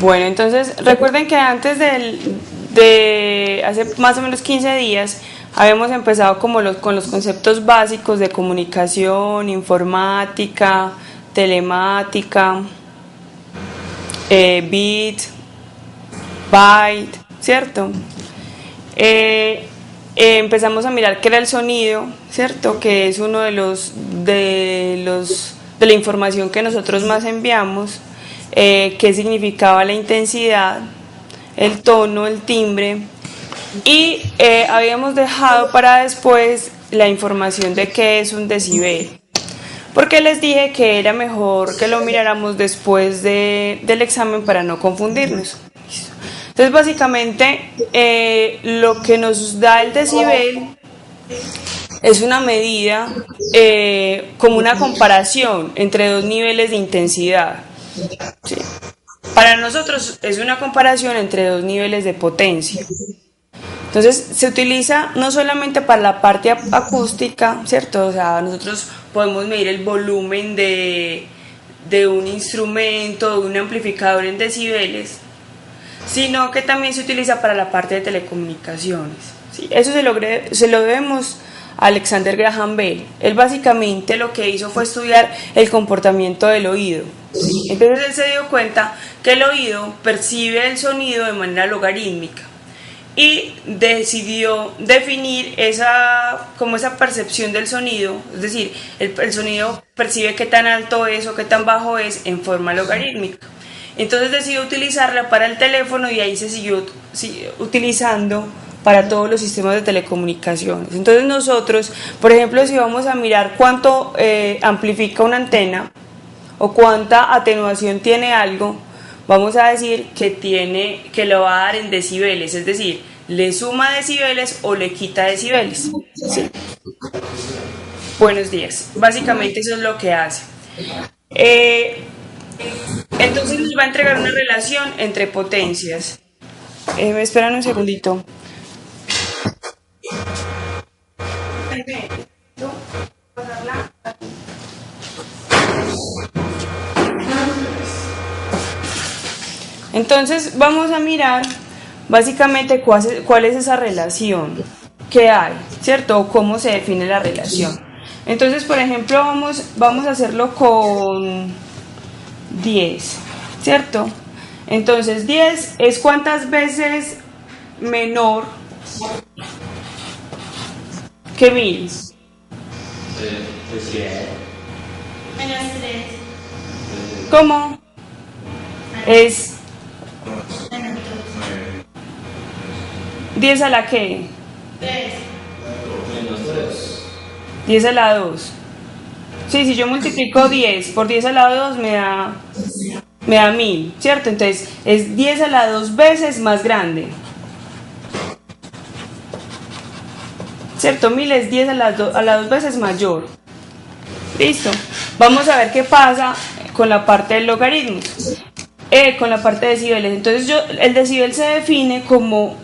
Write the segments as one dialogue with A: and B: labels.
A: Bueno, entonces recuerden que antes de hace más o menos 15 días habíamos empezado con los conceptos básicos de comunicación, informática, telemática, bit, byte, ¿cierto? Empezamos a mirar qué era el sonido, ¿cierto? Que es uno de la información que nosotros más enviamos, qué significaba la intensidad, el tono, el timbre, y habíamos dejado para después la información de qué es un decibel, porque les dije que era mejor que lo miráramos después del examen para no confundirnos. Entonces básicamente lo que nos da el decibel es una medida como una comparación entre dos niveles de intensidad. ¿Sí? Para nosotros es una comparación entre dos niveles de potencia. Entonces se utiliza no solamente para la parte acústica, ¿cierto? O sea, nosotros podemos medir el volumen de un instrumento, de un amplificador en decibeles, sino que también se utiliza para la parte de telecomunicaciones. ¿Sí? Eso se lo debemos a Alexander Graham Bell. Él básicamente lo que hizo fue estudiar el comportamiento del oído. ¿Sí? Entonces él se dio cuenta que el oído percibe el sonido de manera logarítmica y decidió definir esa percepción del sonido, es decir, el sonido percibe qué tan alto es o qué tan bajo es en forma logarítmica. Entonces decidió utilizarla para el teléfono y ahí se siguió utilizando para todos los sistemas de telecomunicaciones. Entonces nosotros, por ejemplo, si vamos a mirar cuánto amplifica una antena o cuánta atenuación tiene algo, vamos a decir que lo va a dar en decibeles, es decir, le suma decibeles o le quita decibeles. ¿Sí? Buenos días. Básicamente eso es lo que hace. Entonces nos va a entregar una relación entre potencias. Me esperan un segundito. Entonces vamos a mirar básicamente cuál es esa relación que hay, ¿cierto? O cómo se define la relación. Entonces, por ejemplo, vamos a hacerlo con 10, ¿cierto? Entonces 10 es cuántas veces menor que 1000.
B: Menos 3.
A: ¿Cómo? Es 10 a la qué?
B: 3.
A: 10 a la 2. Sí, si yo multiplico 10 por 10 a la 2 me da 1000, ¿cierto? Entonces es 10 a la 2 veces más grande. ¿Cierto? 1000 es 10 a la 2 veces mayor. Listo. Vamos a ver qué pasa con la parte del logaritmo. Con la parte de decibeles. Entonces el decibel se define como,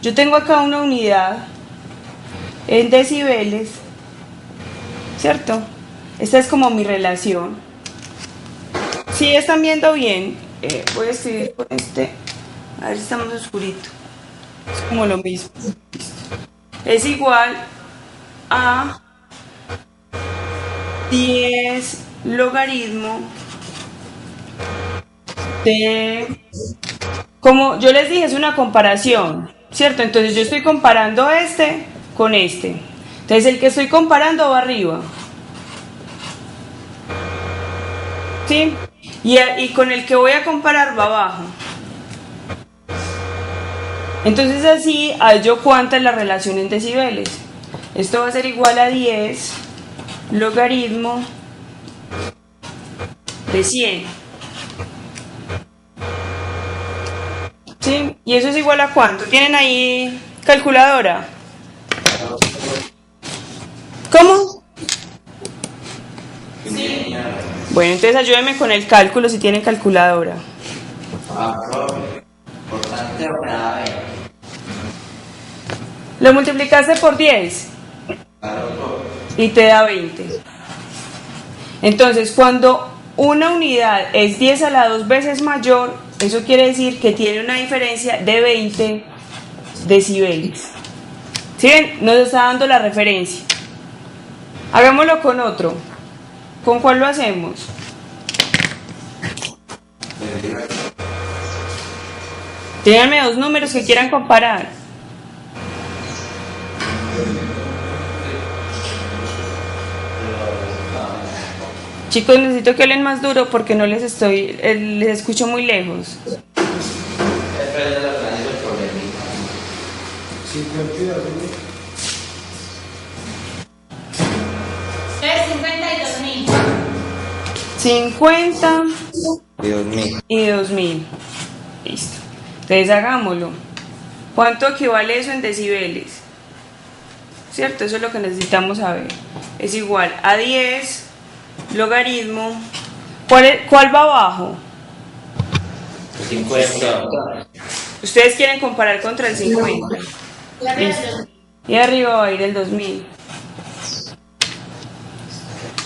A: yo tengo acá una unidad en decibeles, ¿cierto? Esta es como mi relación. Si están viendo bien, voy a escribir con este, a ver si está más oscurito. Es como lo mismo. Es igual a 10 logaritmo de, como yo les dije, es una comparación, ¿cierto? Entonces yo estoy comparando este con este. Entonces el que estoy comparando va arriba. ¿Sí? Y con el que voy a comparar va abajo. Entonces así hallo cuánta es la relación en decibeles. Esto va a ser igual a 10 logaritmo de 100. ¿Sí? ¿Y eso es igual a cuánto? ¿Tienen ahí calculadora? ¿Cómo?
B: Sí.
A: Bueno, entonces ayúdenme con el cálculo si tienen calculadora.
B: Importante operada 20.
A: Lo multiplicaste por 10 y te da 20. Entonces, cuando una unidad es 10 a la 2 veces mayor, Eso quiere decir que tiene una diferencia de 20 decibeles. ¿Sí ven? Nos está dando la referencia. Hagámoslo con otro. ¿Con cuál lo hacemos? Díganme dos números que quieran comparar. Chicos, necesito que hablen más duro porque no les escucho muy lejos.
B: 52.000.
A: 50
C: y 2000.
A: y 2000. Listo. Entonces hagámoslo. ¿Cuánto equivale eso en decibeles? ¿Cierto? Eso es lo que necesitamos saber. Es igual a 10 logaritmo. ¿Cuál va abajo?
C: 50.
A: Ustedes quieren comparar contra el 50. Listo. Y arriba va a ir el 2000.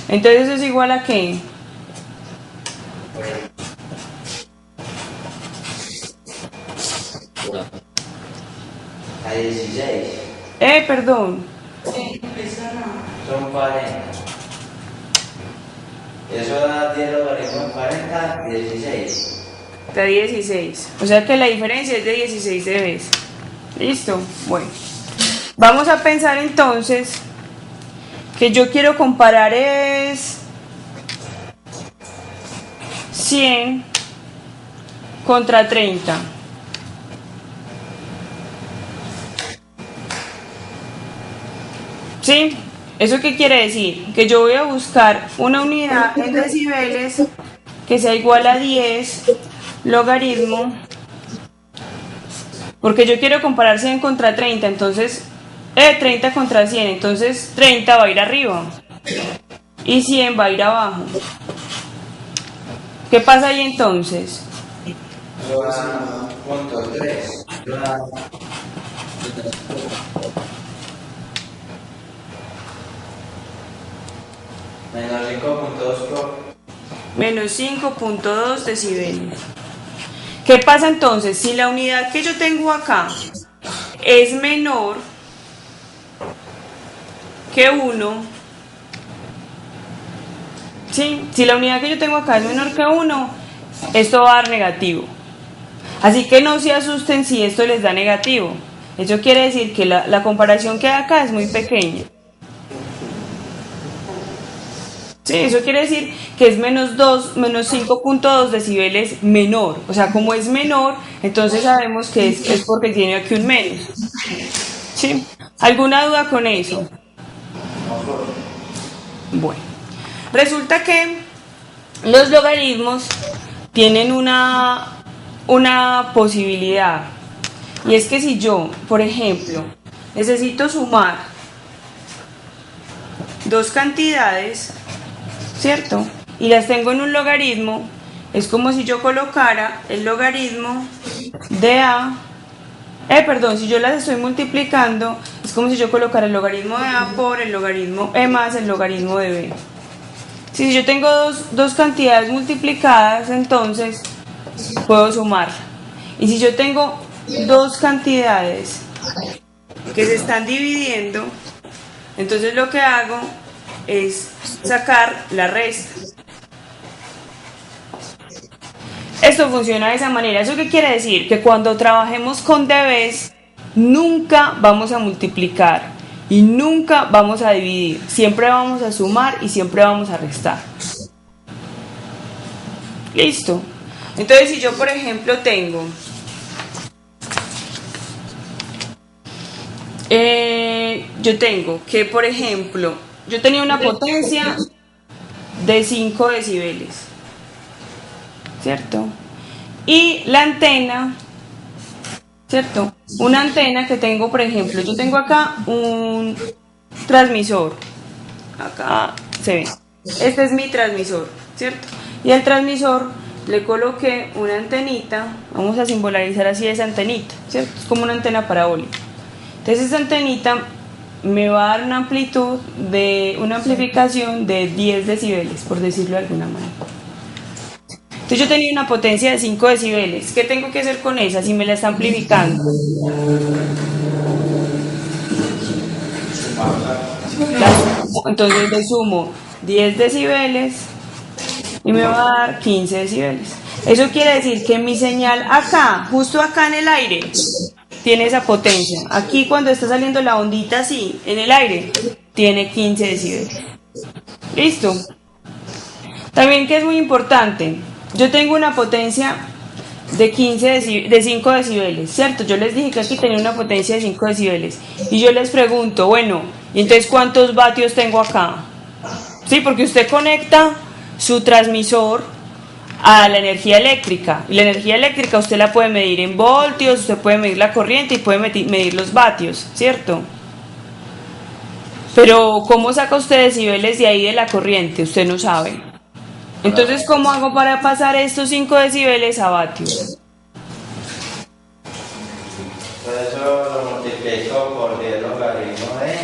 A: Entonces eso es igual a ¿qué?
C: A 16.
A: Perdón.
C: Son 40. Eso da 10 logaritmos 40, 16.
A: Da 16. O sea que la diferencia es de 16 de vez. ¿Listo? Bueno. Vamos a pensar entonces que yo quiero comparar es 100 contra 30. ¿Sí? ¿Eso qué quiere decir? Que yo voy a buscar una unidad en decibeles que sea igual a 10 logaritmo, porque yo quiero comparar 100 contra 30, entonces 30 contra 100, entonces 30 va a ir arriba y 100 va a ir abajo. ¿Qué pasa ahí entonces?
C: Eso da punto 3. Menos 5.2
A: Menos 5.2 decibeles. ¿Qué pasa entonces? Si la unidad que yo tengo acá es menor que 1, ¿sí? Si la unidad que yo tengo acá es menor que 1, esto va a dar negativo. Así que no se asusten si esto les da negativo. Eso quiere decir que la comparación que hay acá es muy pequeña. Sí, eso quiere decir que es menos 5.2 decibeles menor. O sea, como es menor, entonces sabemos que es porque tiene aquí un menos. ¿Sí? ¿Alguna duda con eso? Bueno, resulta que los logaritmos tienen una posibilidad. Y es que si yo, por ejemplo, necesito sumar dos cantidades, ¿cierto? Y las tengo en un logaritmo, es como si yo colocara el logaritmo de A, si yo las estoy multiplicando, es como si yo colocara el logaritmo de A por el logaritmo E más el logaritmo de B. Si yo tengo dos cantidades multiplicadas, entonces puedo sumar. Y si yo tengo dos cantidades que se están dividiendo, entonces lo que hago es sacar la resta. Esto funciona de esa manera. ¿Eso qué quiere decir? Que cuando trabajemos con debes, nunca vamos a multiplicar y nunca vamos a dividir. Siempre vamos a sumar y siempre vamos a restar. ¿Listo? Entonces, si yo, por ejemplo, tengo que, por ejemplo, yo tenía una potencia de 5 decibeles, ¿cierto? Y la antena, ¿cierto? Una antena que tengo, por ejemplo, yo tengo acá un transmisor, acá se ve, este es mi transmisor, ¿cierto? Y al transmisor le coloqué una antenita, vamos a simbolizar así esa antenita, ¿cierto? Es como una antena parabólica. Entonces esa antenita me va a dar una amplitud una amplificación de 10 decibeles, por decirlo de alguna manera. Entonces yo tenía una potencia de 5 decibeles. ¿Qué tengo que hacer con esa si me la está amplificando? Entonces le sumo 10 decibeles y me va a dar 15 decibeles. Eso quiere decir que mi señal acá, justo acá en el aire, tiene esa potencia. Aquí cuando está saliendo la ondita así, en el aire, tiene 15 decibeles. ¿Listo? También que es muy importante, yo tengo una potencia de 5 decibeles, ¿cierto? Yo les dije que aquí tenía una potencia de 5 decibeles. Y yo les pregunto, bueno, ¿y entonces cuántos vatios tengo acá? Sí, porque usted conecta su transmisor a la energía eléctrica. Y la energía eléctrica usted la puede medir en voltios, usted puede medir la corriente y puede medir los vatios, ¿cierto? Pero ¿cómo saca usted decibeles de ahí de la corriente? Usted no sabe. Entonces, ¿cómo hago para pasar estos 5 decibeles a vatios?
C: Por eso lo multiplico por 10 logaritmo de...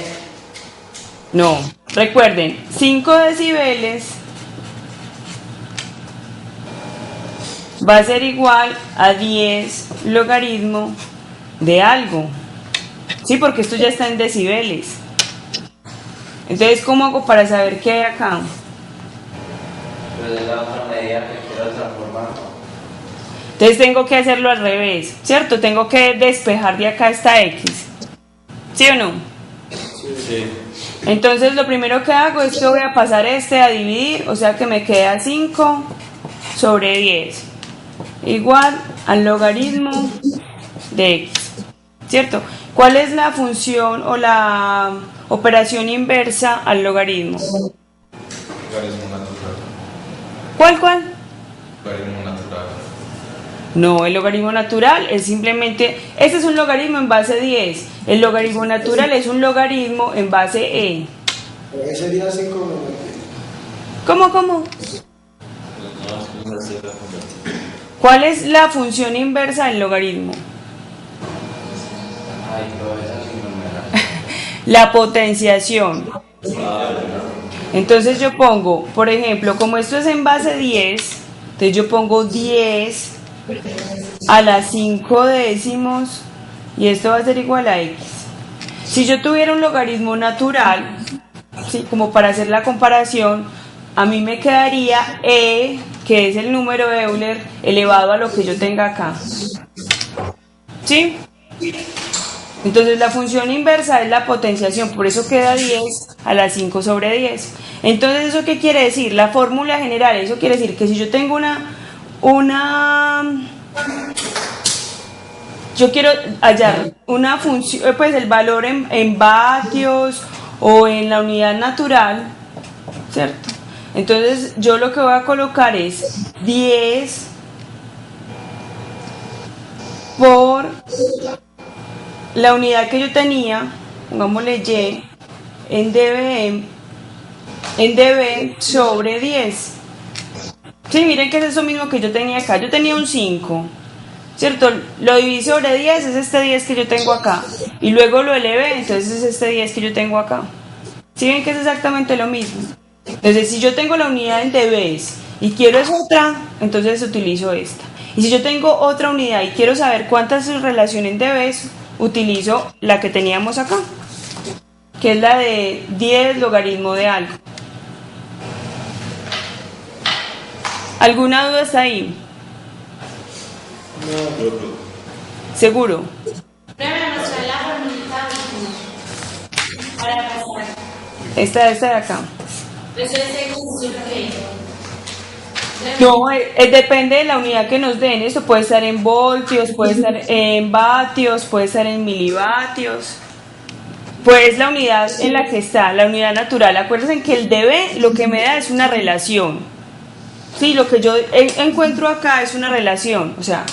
A: No, recuerden, 5 decibeles va a ser igual a 10 logaritmo de algo. Sí, porque esto ya está en decibeles. Entonces, ¿cómo hago para saber qué hay acá?
C: Pues es la otra medida que quiero transformar.
A: Entonces tengo que hacerlo al revés, ¿cierto? Tengo que despejar de acá esta X. ¿Sí o no?
C: Sí.
A: Entonces lo primero que hago es que voy a pasar este a dividir, o sea que me queda 5 sobre 10 igual al logaritmo de X, ¿cierto? ¿Cuál es la función o la operación inversa al logaritmo?
D: Logaritmo natural.
A: ¿Cuál?
D: Logaritmo natural.
A: No, el logaritmo natural es simplemente, este es un logaritmo en base 10, el logaritmo natural es un logaritmo en base E.
E: Ese sería 5.
A: ¿Cómo? ¿Cuál es la función inversa del logaritmo?
C: Ay, profesor, sin numerar.
A: La potenciación. Entonces yo pongo, por ejemplo, como esto es en base 10, entonces yo pongo 10 a las 5 décimos y esto va a ser igual a X. Si yo tuviera un logaritmo natural, ¿sí? Como para hacer la comparación, a mí me quedaría E, que es el número de Euler, elevado a lo que yo tenga acá. ¿Sí? Entonces la función inversa es la potenciación, por eso queda 10 a las 5 sobre 10. Entonces, ¿eso qué quiere decir? La fórmula general, eso quiere decir que si yo tengo yo quiero hallar una función, pues el valor en vatios o en la unidad natural, ¿cierto? Entonces yo lo que voy a colocar es 10 por la unidad que yo tenía, pongámosle Y, en dB sobre 10. Sí, miren que es eso mismo que yo tenía acá. Yo tenía un 5, ¿cierto? Lo dividí sobre 10, es este 10 que yo tengo acá. Y luego lo elevé, entonces es este 10 que yo tengo acá. ¿Sí ven que es exactamente lo mismo? Entonces, si yo tengo la unidad en dBs y quiero es otra, entonces utilizo esta. Y si yo tengo otra unidad y quiero saber cuánta es su relación en dBs, utilizo la que teníamos acá, que es la de 10 logaritmo de algo. ¿Alguna duda está ahí? ¿Seguro?
B: Primero nos trae la formulita última para pasar.
A: Esta de acá.
B: Eso es según que.
A: No, depende de la unidad que nos den. Esto puede estar en voltios, puede estar en vatios, puede estar en milivatios. Pues la unidad en la que está, la unidad natural. Acuérdense que el dB lo que me da es una relación. Sí, lo que yo encuentro acá es una relación. O sea,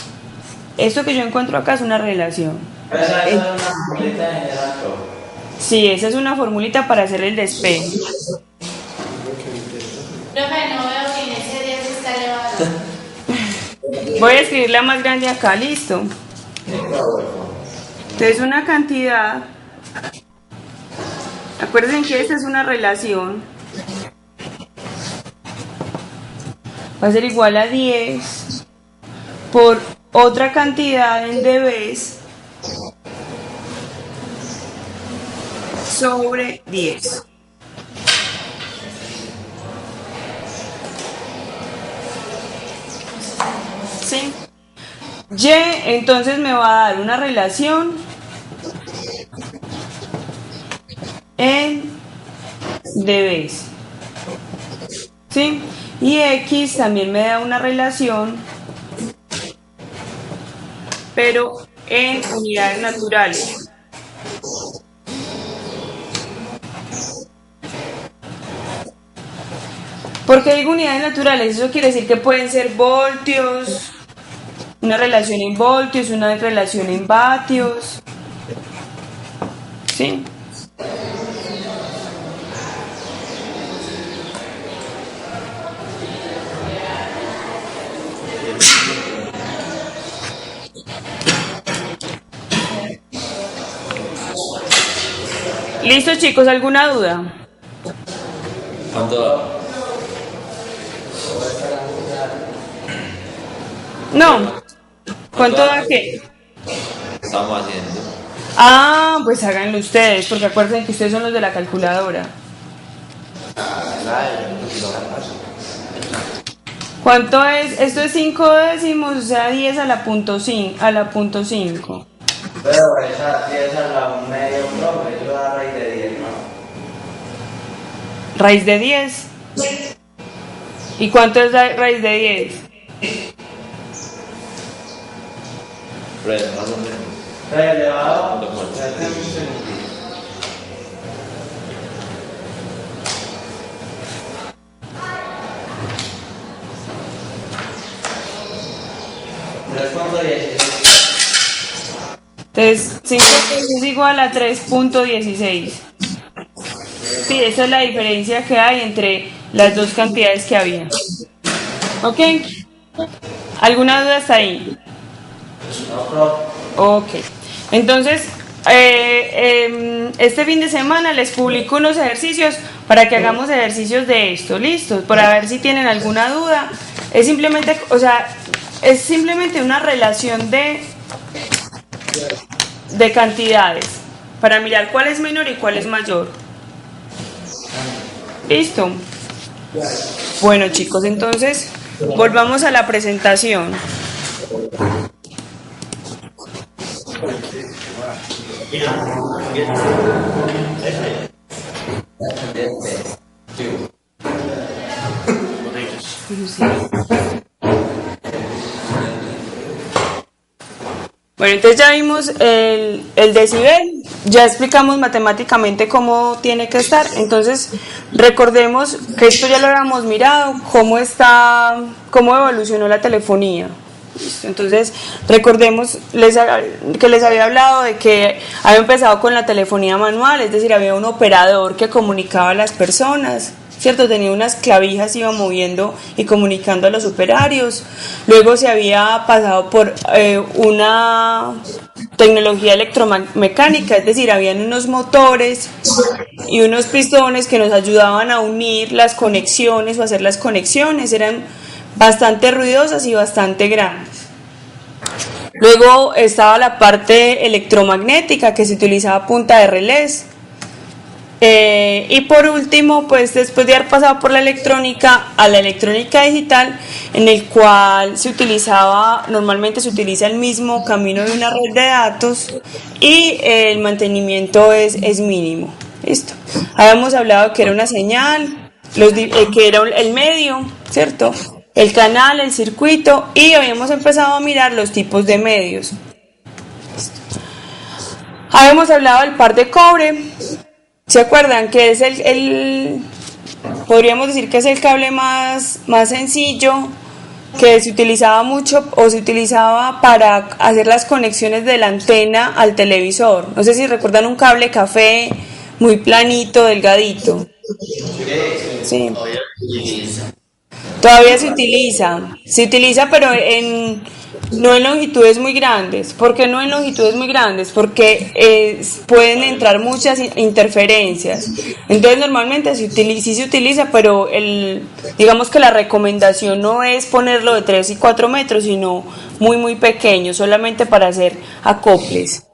A: esto que yo encuentro acá es una relación.
C: Esa es una formulita general.
A: Sí, esa es una formulita para hacer el despeje.
B: Profe, no veo que en ese 10 está elevado.
A: Voy a escribirla más grande acá, listo. Entonces una cantidad, acuérdense que esta es una relación va a ser igual a 10 por otra cantidad en dBs sobre 10. ¿Sí? Y entonces me va a dar una relación en dBs. ¿Sí? Y X también me da una relación, pero en unidades naturales. ¿Por qué digo unidades naturales? Eso quiere decir que pueden ser voltios, una relación en voltios, una relación en vatios. ¿Sí? ¿Listo, chicos? ¿Alguna duda?
F: ¿Cuánto?
A: No. ¿Cuánto da qué?
F: Estamos haciendo.
A: Ah, pues háganlo ustedes, porque acuérdense que ustedes son los de la calculadora. ¿Cuánto es? Esto es 5 décimos, o sea, 10 a la punto 5.
C: Pero esa 10 a la medio, profe, eso da raíz de 10, ¿no?
A: ¿Raíz de 10? ¿Y cuánto es la raíz de 10?
F: Pero más o menos.
C: 3 elevado a
F: Lo cual.
C: 3
A: Entonces, 5 es igual a 3.16. Sí, esa es la diferencia que hay entre las dos cantidades que había. ¿Ok? ¿Alguna duda hasta ahí?
C: No, profe.
A: Ok. Entonces, este fin de semana les publico unos ejercicios para que hagamos ejercicios de esto. ¿Listos? Para ver si tienen alguna duda. Es simplemente, o sea, es simplemente una relación de cantidades para mirar cuál es menor y cuál es mayor. ¿Listo? Bueno, chicos, entonces volvamos a la presentación. Bueno, entonces ya vimos el decibel, ya explicamos matemáticamente cómo tiene que estar, entonces recordemos que esto ya lo habíamos mirado, cómo evolucionó la telefonía. ¿Listo? Entonces recordemos que les había hablado de que había empezado con la telefonía manual, es decir, había un operador que comunicaba a las personas, ¿cierto? Tenía unas clavijas, iba moviendo y comunicando a los operarios. Luego se había pasado por una tecnología electromecánica, es decir, habían unos motores y unos pistones que nos ayudaban a unir las conexiones o hacer las conexiones, eran bastante ruidosas y bastante grandes. Luego estaba la parte electromagnética que se utilizaba a punta de relés. Y por último, pues después de haber pasado por la electrónica a la electrónica digital, en el cual normalmente se utiliza el mismo camino de una red de datos y el mantenimiento es mínimo. Listo. Habíamos hablado que era una señal, que era el medio, ¿cierto? El canal, el circuito, y habíamos empezado a mirar los tipos de medios. Listo. Habíamos hablado del par de cobre. ¿Se acuerdan que es podríamos decir que es el cable más sencillo, que se utilizaba mucho o se utilizaba para hacer las conexiones de la antena al televisor? No sé si recuerdan un cable café muy planito, delgadito. Sí. Todavía se utiliza pero No en longitudes muy grandes. ¿Por qué no en longitudes muy grandes? Porque pueden entrar muchas interferencias. Entonces normalmente sí se utiliza, pero digamos que la recomendación no es ponerlo de 3 y 4 metros, sino muy pequeño, solamente para hacer acoples.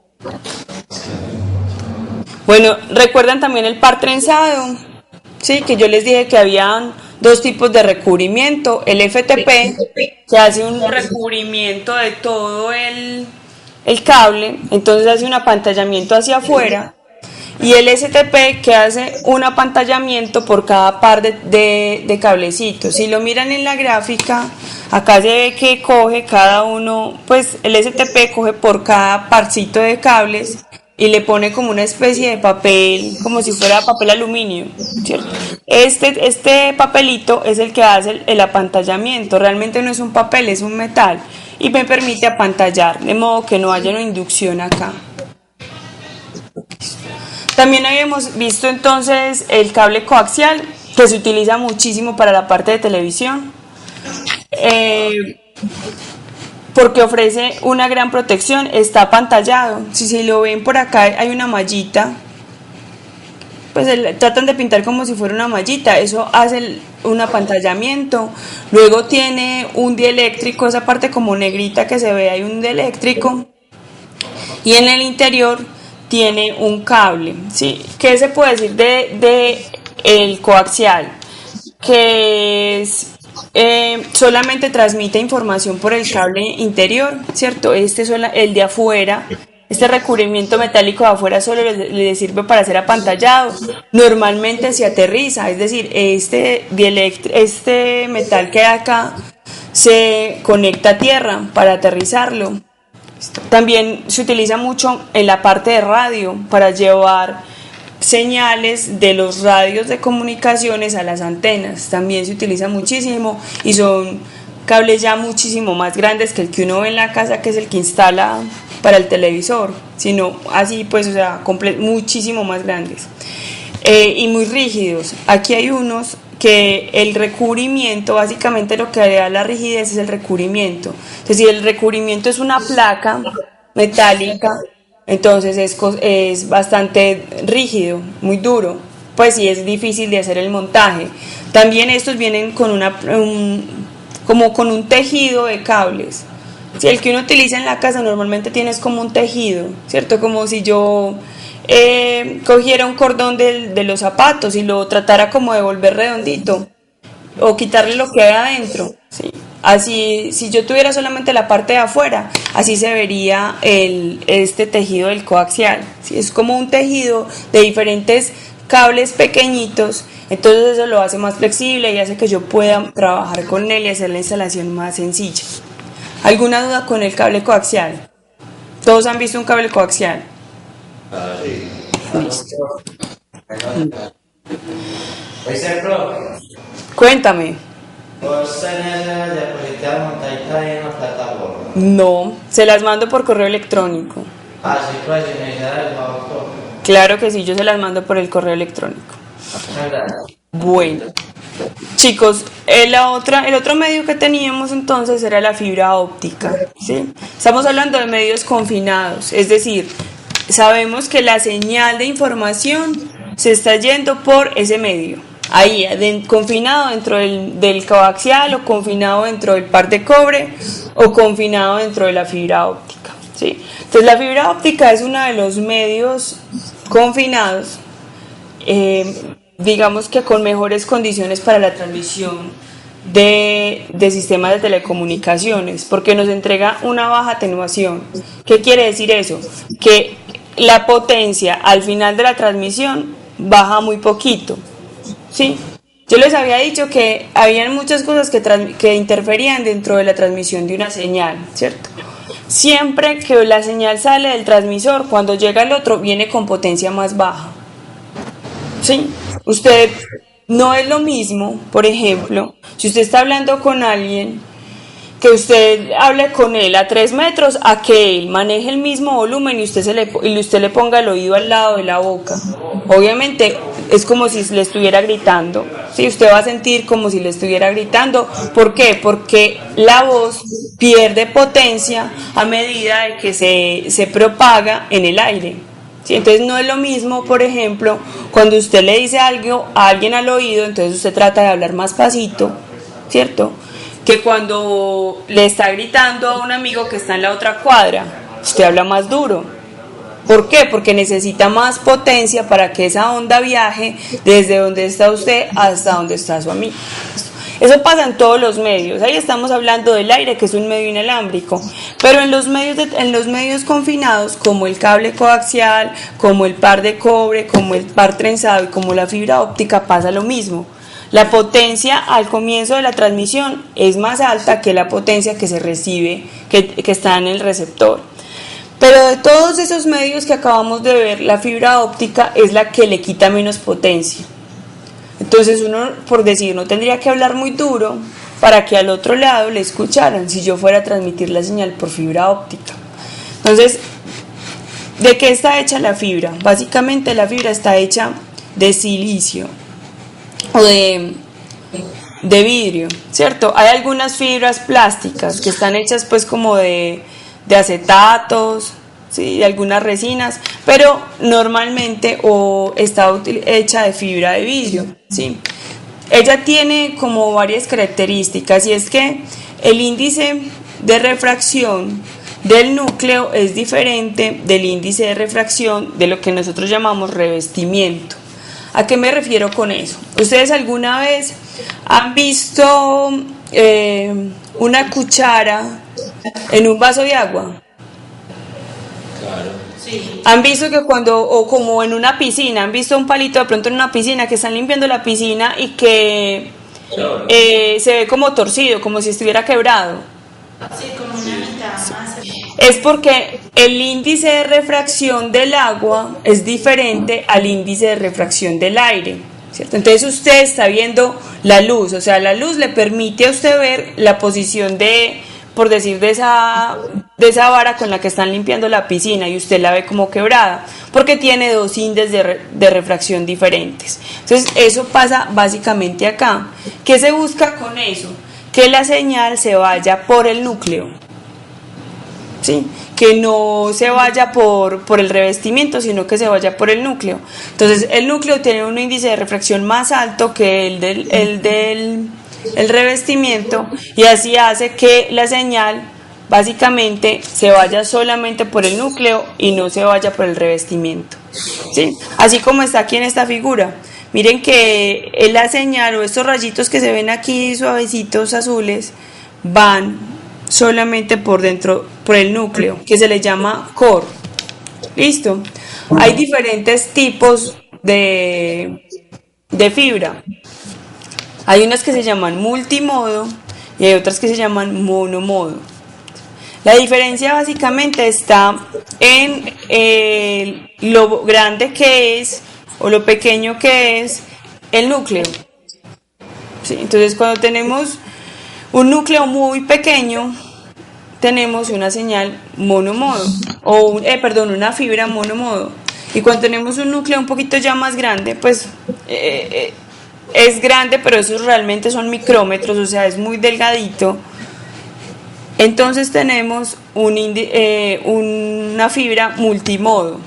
A: Bueno, ¿recuerdan también el par trenzado? Sí, que yo les dije que habían dos tipos de recubrimiento, el FTP, que hace un recubrimiento de todo el cable, entonces hace un apantallamiento hacia afuera, y el STP, que hace un apantallamiento por cada par de cablecitos. Si lo miran en la gráfica, acá se ve que coge cada uno, pues el STP coge por cada parcito de cables y le pone como una especie de papel, como si fuera papel aluminio, ¿cierto? Este papelito es el que hace el apantallamiento, realmente no es un papel, es un metal, y me permite apantallar, de modo que no haya una inducción acá. También habíamos visto entonces el cable coaxial, que se utiliza muchísimo para la parte de televisión, porque ofrece una gran protección, está apantallado. Si lo ven por acá hay una mallita, pues tratan de pintar como si fuera una mallita, eso hace un apantallamiento. Luego tiene un dieléctrico, esa parte como negrita que se ve, hay un dieléctrico, y en el interior tiene un cable, ¿sí? ¿Qué se puede decir de el coaxial? Que es solamente transmite información por el cable interior, ¿cierto? El de afuera, este recubrimiento metálico de afuera solo le sirve para ser apantallado. Normalmente se aterriza, es decir, este metal que hay acá se conecta a tierra para aterrizarlo. También se utiliza mucho en la parte de radio para llevar señales de los radios de comunicaciones a las antenas. También se utiliza muchísimo y son cables ya muchísimo más grandes que el que uno ve en la casa, que es el que instala para el televisor, sino así pues, o sea, muchísimo más grandes y muy rígidos. Aquí hay unos que el recubrimiento, básicamente lo que le da la rigidez es el recubrimiento. Entonces, si el recubrimiento es una placa metálica, entonces es bastante rígido, muy duro, pues sí es difícil de hacer el montaje. También estos vienen con como con un tejido de cables. Si el que uno utiliza en la casa normalmente tienes como un tejido, ¿cierto? Como si yo cogiera un cordón de los zapatos y lo tratara como de volver redondito o quitarle lo que hay adentro, ¿sí? Así, si yo tuviera solamente la parte de afuera, así se vería este tejido del coaxial, ¿sí? Es como un tejido de diferentes cables pequeñitos, entonces eso lo hace más flexible y hace que yo pueda trabajar con él y hacer la instalación más sencilla. ¿Alguna duda con el cable coaxial? ¿Todos han visto un cable coaxial? Cuéntame. No, se las mando por correo electrónico. Claro que sí, yo se las mando por el correo electrónico. Bueno, chicos, el otro medio que teníamos entonces era la fibra óptica, ¿sí? Estamos hablando de medios confinados, es decir, sabemos que la señal de información se está yendo por ese medio, ahí, confinado dentro del coaxial o confinado dentro del par de cobre o confinado dentro de la fibra óptica, ¿sí? Entonces la fibra óptica es uno de los medios confinados, digamos que con mejores condiciones para la transmisión de sistemas de telecomunicaciones, porque nos entrega una baja atenuación. ¿Qué quiere decir eso? Que la potencia al final de la transmisión baja muy poquito, ¿sí? Yo les había dicho que habían muchas cosas que interferían dentro de la transmisión de una señal, ¿cierto? Siempre que la señal sale del transmisor, cuando llega al otro, viene con potencia más baja, ¿sí? No es lo mismo, por ejemplo, si usted está hablando con alguien que usted hable con él a 3 metros a que él maneje el mismo volumen y usted le ponga el oído al lado de la boca. Obviamente es como si le estuviera gritando, ¿sí? Usted va a sentir como si le estuviera gritando. ¿Por qué? Porque la voz pierde potencia a medida de que se propaga en el aire. ¿Sí? Entonces no es lo mismo, por ejemplo, cuando usted le dice algo a alguien al oído, entonces usted trata de hablar más pasito, ¿cierto?, que cuando le está gritando a un amigo que está en la otra cuadra, usted habla más duro. ¿Por qué? Porque necesita más potencia para que esa onda viaje desde donde está usted hasta donde está su amigo. Eso pasa en todos los medios. Ahí estamos hablando del aire, que es un medio inalámbrico, pero en los medios confinados, como el cable coaxial, como el par de cobre, como el par trenzado y como la fibra óptica, pasa lo mismo. La potencia al comienzo de la transmisión es más alta que la potencia que se recibe, que está en el receptor. Pero de todos esos medios que acabamos de ver, la fibra óptica es la que le quita menos potencia. Entonces uno, por decir, no tendría que hablar muy duro para que al otro lado le escucharan si yo fuera a transmitir la señal por fibra óptica. Entonces, ¿de qué está hecha la fibra? Básicamente la fibra está hecha de silicio o de vidrio, ¿cierto? Hay algunas fibras plásticas que están hechas pues como de acetatos, ¿sí?, de algunas resinas, pero normalmente está hecha de fibra de vidrio, ¿sí? Ella tiene como varias características, y es que el índice de refracción del núcleo es diferente del índice de refracción de lo que nosotros llamamos revestimiento. ¿A qué me refiero con eso? ¿Ustedes alguna vez han visto una cuchara en un vaso de agua?
F: Claro.
B: Sí.
A: ¿Han visto que o como en una piscina, han visto un palito de pronto en una piscina, que están limpiando la piscina y que se ve como torcido, como si estuviera quebrado?
B: Sí, como una mitad más.
A: Es porque el índice de refracción del agua es diferente al índice de refracción del aire, ¿cierto? Entonces usted está viendo la luz, o sea, la luz le permite a usted ver la posición por decir, de esa vara con la que están limpiando la piscina, y usted la ve como quebrada, porque tiene dos índices de refracción diferentes. Entonces eso pasa básicamente acá. ¿Qué se busca con eso? Que la señal se vaya por el núcleo, ¿sí? Que no se vaya por el revestimiento, sino que se vaya por el núcleo. Entonces el núcleo tiene un índice de refracción más alto que el del revestimiento, y así hace que la señal básicamente se vaya solamente por el núcleo y no se vaya por el revestimiento, ¿sí? Así como está aquí en esta figura. Miren que la señal, o estos rayitos que se ven aquí suavecitos azules, van solamente por dentro, por el núcleo, que se le llama core. ¿Listo? Hay diferentes tipos de fibra. Hay unas que se llaman multimodo y hay otras que se llaman monomodo. La diferencia básicamente está en lo grande que es o lo pequeño que es el núcleo. ¿Sí? Entonces, cuando tenemos un núcleo muy pequeño, tenemos una señal monomodo, una fibra monomodo. Y cuando tenemos un núcleo un poquito ya más grande, pues es grande, pero esos realmente son micrómetros, o sea, es muy delgadito. Entonces tenemos una fibra multimodo.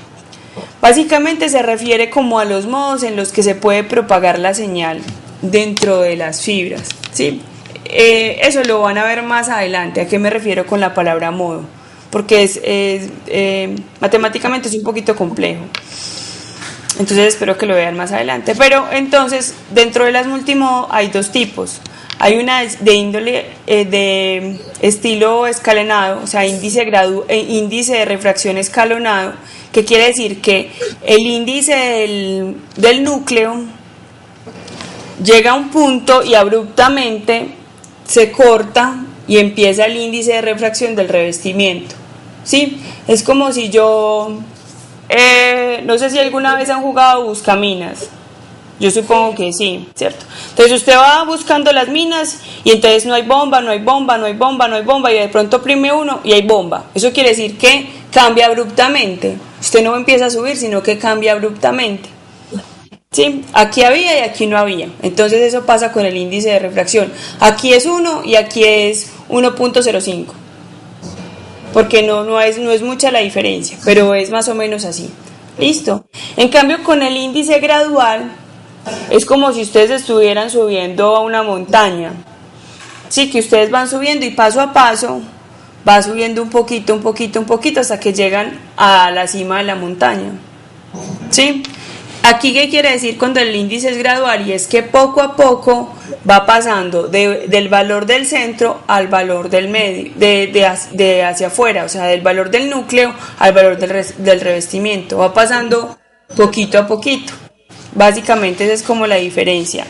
A: Básicamente se refiere como a los modos en los que se puede propagar la señal dentro de las fibras, ¿sí? Eso lo van a ver más adelante. ¿A qué me refiero con la palabra modo? Porque matemáticamente es un poquito complejo. Entonces espero que lo vean más adelante. Pero entonces, dentro de las multimodo hay dos tipos. Hay una de índole de estilo escalonado, o sea, índice de refracción escalonado, que quiere decir que el índice del núcleo llega a un punto y abruptamente se corta y empieza el índice de refracción del revestimiento, ¿sí? Es como si yo, no sé si alguna vez han jugado buscaminas. Yo supongo que sí, ¿cierto? Entonces usted va buscando las minas y entonces no hay bomba, no hay bomba, no hay bomba, no hay bomba y de pronto oprime uno y hay bomba. Eso quiere decir que cambia abruptamente. Usted no empieza a subir, sino que cambia abruptamente. ¿Sí? Aquí había y aquí no había. Entonces eso pasa con el índice de refracción. Aquí es 1 y aquí es 1.05. Porque no es mucha la diferencia, pero es más o menos así. ¿Listo? En cambio con el índice gradual es como si ustedes estuvieran subiendo a una montaña. Sí, que ustedes van subiendo y paso a paso va subiendo un poquito, un poquito, un poquito hasta que llegan a la cima de la montaña. ¿Sí? Aquí, ¿qué quiere decir cuando el índice es gradual? Y es que poco a poco va pasando del valor del centro al valor del medio, de hacia afuera, o sea, del valor del núcleo al valor del revestimiento. Va pasando poquito a poquito. Básicamente esa es como la diferencia.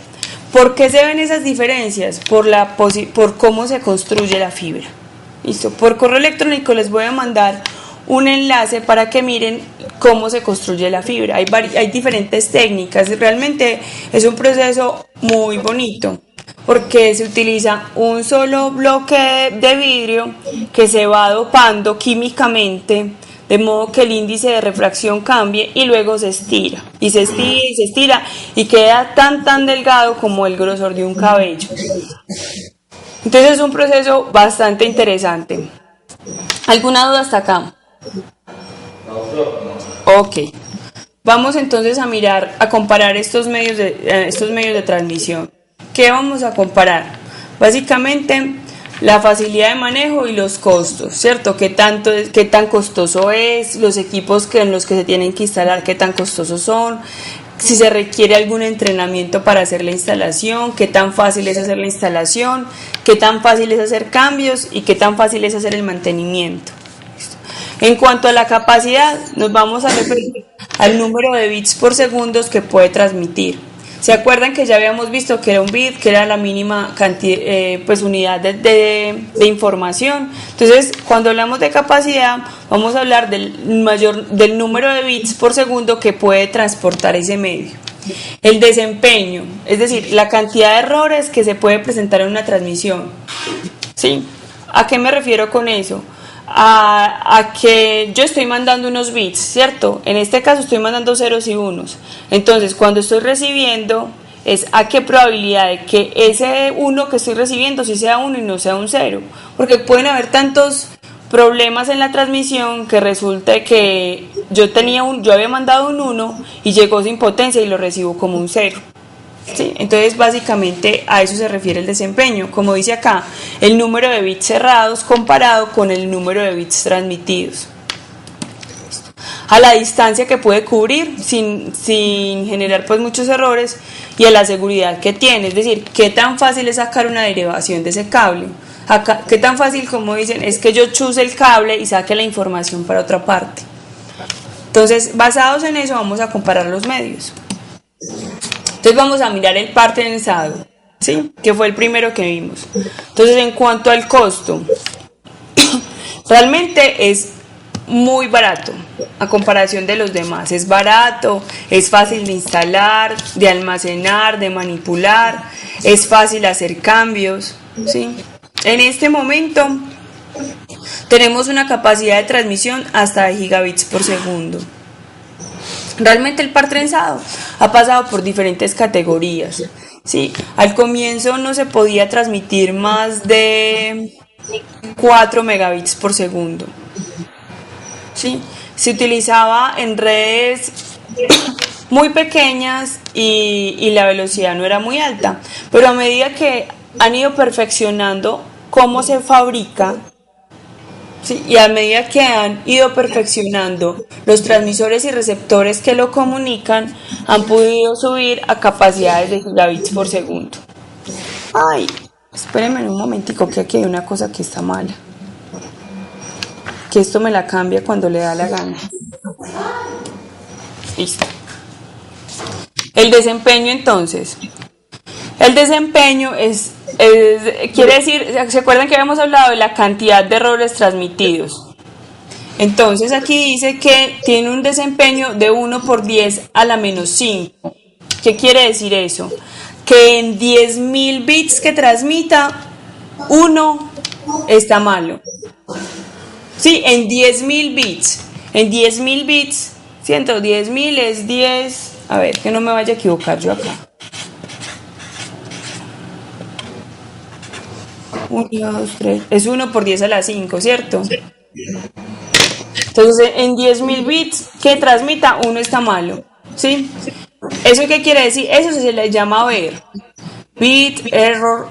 A: ¿Por qué se ven esas diferencias? Por cómo se construye la fibra. Listo. Por correo electrónico les voy a mandar un enlace para que miren cómo se construye la fibra. Hay diferentes técnicas. Realmente es un proceso muy bonito porque se utiliza un solo bloque de vidrio que se va dopando químicamente de modo que el índice de refracción cambie y luego se estira, y se estira, y se estira, y queda tan delgado como el grosor de un cabello. Entonces es un proceso bastante interesante. ¿Alguna duda hasta acá? Ok. Vamos entonces a mirar, a comparar estos medios de transmisión. ¿Qué vamos a comparar? Básicamente la facilidad de manejo y los costos, ¿cierto? ¿Qué tan costoso es? Los equipos en los que se tienen que instalar, ¿qué tan costosos son? Si se requiere algún entrenamiento para hacer la instalación, qué tan fácil es hacer la instalación, qué tan fácil es hacer cambios y qué tan fácil es hacer el mantenimiento. En cuanto a la capacidad, nos vamos a referir al número de bits por segundos que puede transmitir. ¿Se acuerdan que ya habíamos visto que era un bit, que era la mínima unidad de información? Entonces, cuando hablamos de capacidad, vamos a hablar del número de bits por segundo que puede transportar ese medio. El desempeño, es decir, la cantidad de errores que se puede presentar en una transmisión. ¿Sí? ¿A qué me refiero con eso? A que yo estoy mandando unos bits, ¿cierto? En este caso estoy mandando ceros y unos. Entonces, cuando estoy recibiendo, es a qué probabilidad de que ese 1 que estoy recibiendo sí sea 1 y no sea un 0. Porque pueden haber tantos problemas en la transmisión que resulta que yo había mandado un 1 y llegó sin potencia y lo recibo como un 0. ¿Sí? Entonces básicamente a eso se refiere el desempeño, como dice acá, el número de bits cerrados comparado con el número de bits transmitidos, a la distancia que puede cubrir sin generar pues muchos errores y a la seguridad que tiene, es decir, qué tan fácil es sacar una derivación de ese cable. Acá, qué tan fácil, como dicen, es que yo chuse el cable y saque la información para otra parte. Entonces, basados en eso vamos a comparar los medios. Entonces vamos a mirar el par trenzado, ¿sí? Que fue el primero que vimos. Entonces, en cuanto al costo, realmente es muy barato a comparación de los demás. Es barato, es fácil de instalar, de almacenar, de manipular, es fácil hacer cambios, ¿sí? En este momento tenemos una capacidad de transmisión hasta de gigabits por segundo. Realmente el par trenzado ha pasado por diferentes categorías, ¿sí? Al comienzo no se podía transmitir más de 4 megabits por segundo, ¿sí? Se utilizaba en redes muy pequeñas y la velocidad no era muy alta, pero a medida que han ido perfeccionando cómo se fabrica, ¿sí? Y a medida que han ido perfeccionando los transmisores y receptores que lo comunican, han podido subir a capacidades de gigabits por segundo. Ay, espérenme un momentico, que aquí hay una cosa que está mala, que esto me la cambia cuando le da la gana. Listo. El desempeño, entonces. El desempeño quiere decir, ¿se acuerdan que habíamos hablado de la cantidad de errores transmitidos? Entonces aquí dice que tiene un desempeño de 1 por 10 a la menos 5. ¿Qué quiere decir eso? Que en 10.000 bits que transmita, uno está malo. Sí, en 10.000 bits. En 10.000 bits, 110.000 es 10. A ver, que no me vaya a equivocar yo acá. 1, 2, 3. Es 1 por 10 a la 5, ¿cierto? Entonces, en 10.000 bits que transmita, uno está malo. ¿Sí? ¿Eso qué quiere decir? Eso se le llama bit error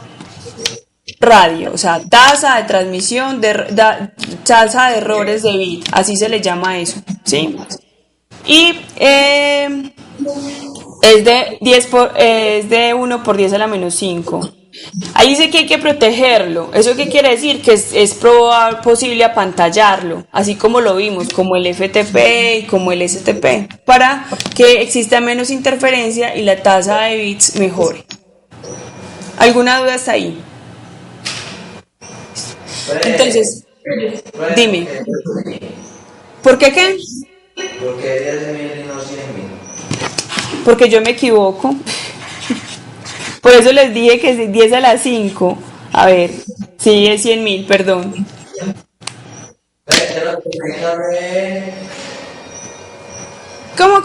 A: radio, o sea, tasa de transmisión, tasa de errores de bit, así se le llama eso, ¿sí? Y es de 1 por 10 a la menos 5. Ahí dice que hay que protegerlo. ¿Eso qué quiere decir? Que es posible apantallarlo, así como lo vimos, como el FTP y como el STP, para que exista menos interferencia y la tasa de bits mejore. ¿Alguna duda hasta ahí? Entonces, dime. ¿Por qué qué?
C: ¿Por qué 10.000 y no 100.000?
A: Porque yo me equivoco. Por eso les dije que es 10 a la 5. A ver, sí, es 100.000, perdón. ¿Cómo?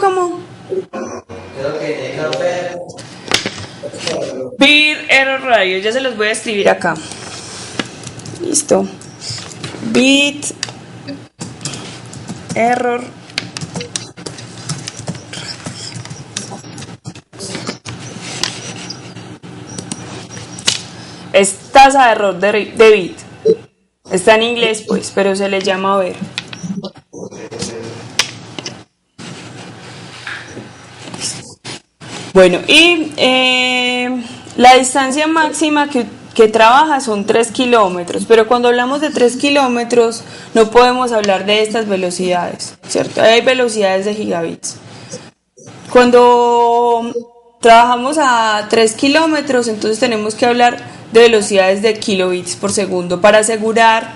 C: Creo que llega a ver.
A: Bit error radio, ya se los voy a escribir acá. Listo. Bit error es tasa de error de bit. Está en inglés, pues, pero se le llama ver. Bueno, y la distancia máxima que trabaja son 3 kilómetros, pero cuando hablamos de 3 kilómetros no podemos hablar de estas velocidades, ¿cierto? Hay velocidades de gigabits. Cuando trabajamos a 3 kilómetros, entonces tenemos que hablar de velocidades de kilobits por segundo. Para asegurar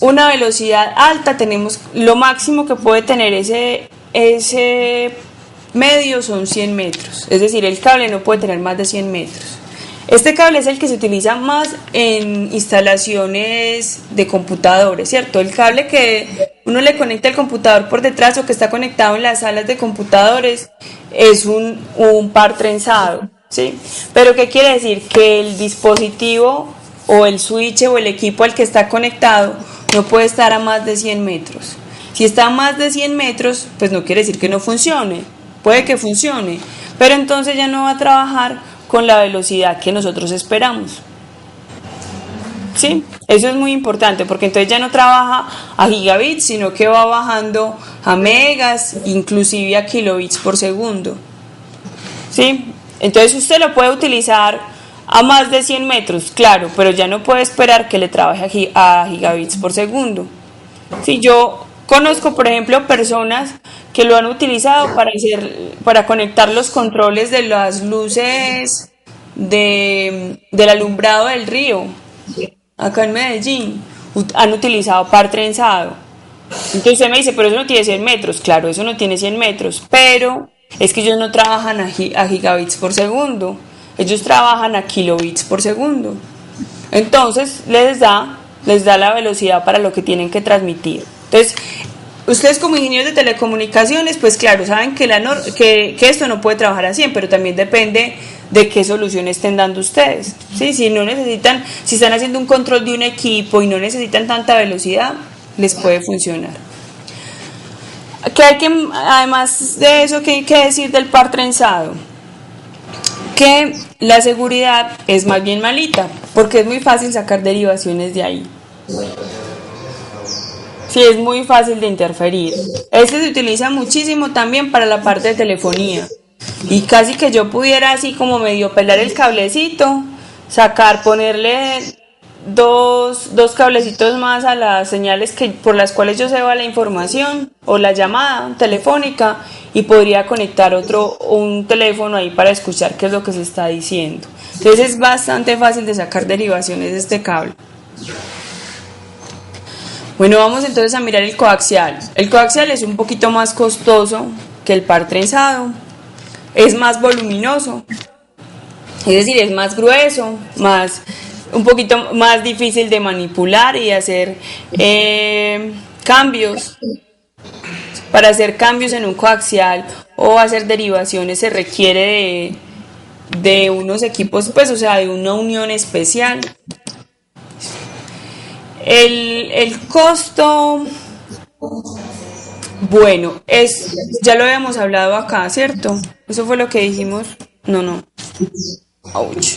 A: una velocidad alta, tenemos lo máximo que puede tener ese medio son 100 metros, es decir, el cable no puede tener más de 100 metros. Este cable es el que se utiliza más en instalaciones de computadores, ¿cierto? El cable que uno le conecta al computador por detrás o que está conectado en las salas de computadores es un par trenzado, ¿sí? Pero ¿qué quiere decir? Que el dispositivo o el switch o el equipo al que está conectado no puede estar a más de 100 metros. Si está a más de 100 metros, pues no quiere decir que no funcione, puede que funcione, pero entonces ya no va a trabajar con la velocidad que nosotros esperamos. ¿Sí? Eso es muy importante porque entonces ya no trabaja a gigabits, sino que va bajando a megas, inclusive a kilobits por segundo. ¿Sí? Entonces usted lo puede utilizar a más de 100 metros, claro, pero ya no puede esperar que le trabaje a gigabits por segundo. ¿Sí? Yo conozco, por ejemplo, personas que lo han utilizado para conectar los controles de las luces del alumbrado del río, acá en Medellín. Han utilizado par trenzado. Entonces usted me dice, pero eso no tiene 100 metros. Claro, eso no tiene 100 metros, pero es que ellos no trabajan a gigabits por segundo, ellos trabajan a kilobits por segundo. Entonces les da la velocidad para lo que tienen que transmitir. Entonces, ustedes como ingenieros de telecomunicaciones, pues claro, saben que esto no puede trabajar a 100, pero también depende de qué solución estén dando ustedes. ¿Sí? Si están haciendo un control de un equipo y no necesitan tanta velocidad, les puede funcionar. Además de eso, ¿qué hay que decir del par trenzado? Que la seguridad es más bien malita, porque es muy fácil sacar derivaciones de ahí. Sí, es muy fácil de interferir. Este se utiliza muchísimo también para la parte de telefonía. Y casi que yo pudiera así como medio pelar el cablecito, ponerle dos cablecitos más a las señales por las cuales yo se va la información o la llamada telefónica y podría conectar un teléfono ahí para escuchar qué es lo que se está diciendo. Entonces es bastante fácil de sacar derivaciones de este cable. Bueno, vamos entonces a mirar el coaxial. El coaxial es un poquito más costoso que el par trenzado. es más voluminoso, es decir, es más grueso, un poquito más difícil de manipular y hacer cambios. Para hacer cambios en un coaxial o hacer derivaciones se requiere de unos equipos, pues, o sea, de una unión especial. El costo, bueno, ya lo habíamos hablado acá, ¿cierto? Eso fue lo que dijimos. No. Ouch.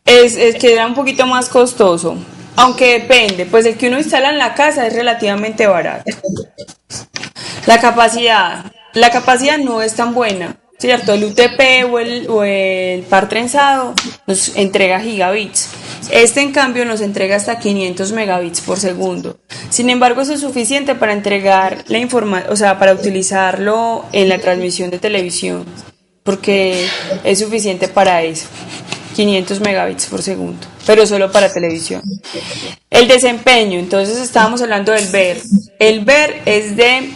A: Es que era un poquito más costoso, aunque depende, pues el que uno instala en la casa es relativamente barato. La capacidad no es tan buena, ¿cierto? El UTP o el par trenzado nos entrega gigabits. Este, en cambio, nos entrega hasta 500 megabits por segundo. Sin embargo, eso es suficiente para entregar la información, o sea, para utilizarlo en la transmisión de televisión, porque es suficiente para eso. 500 megabits por segundo, pero solo para televisión. El desempeño, entonces estábamos hablando del VER. El VER es de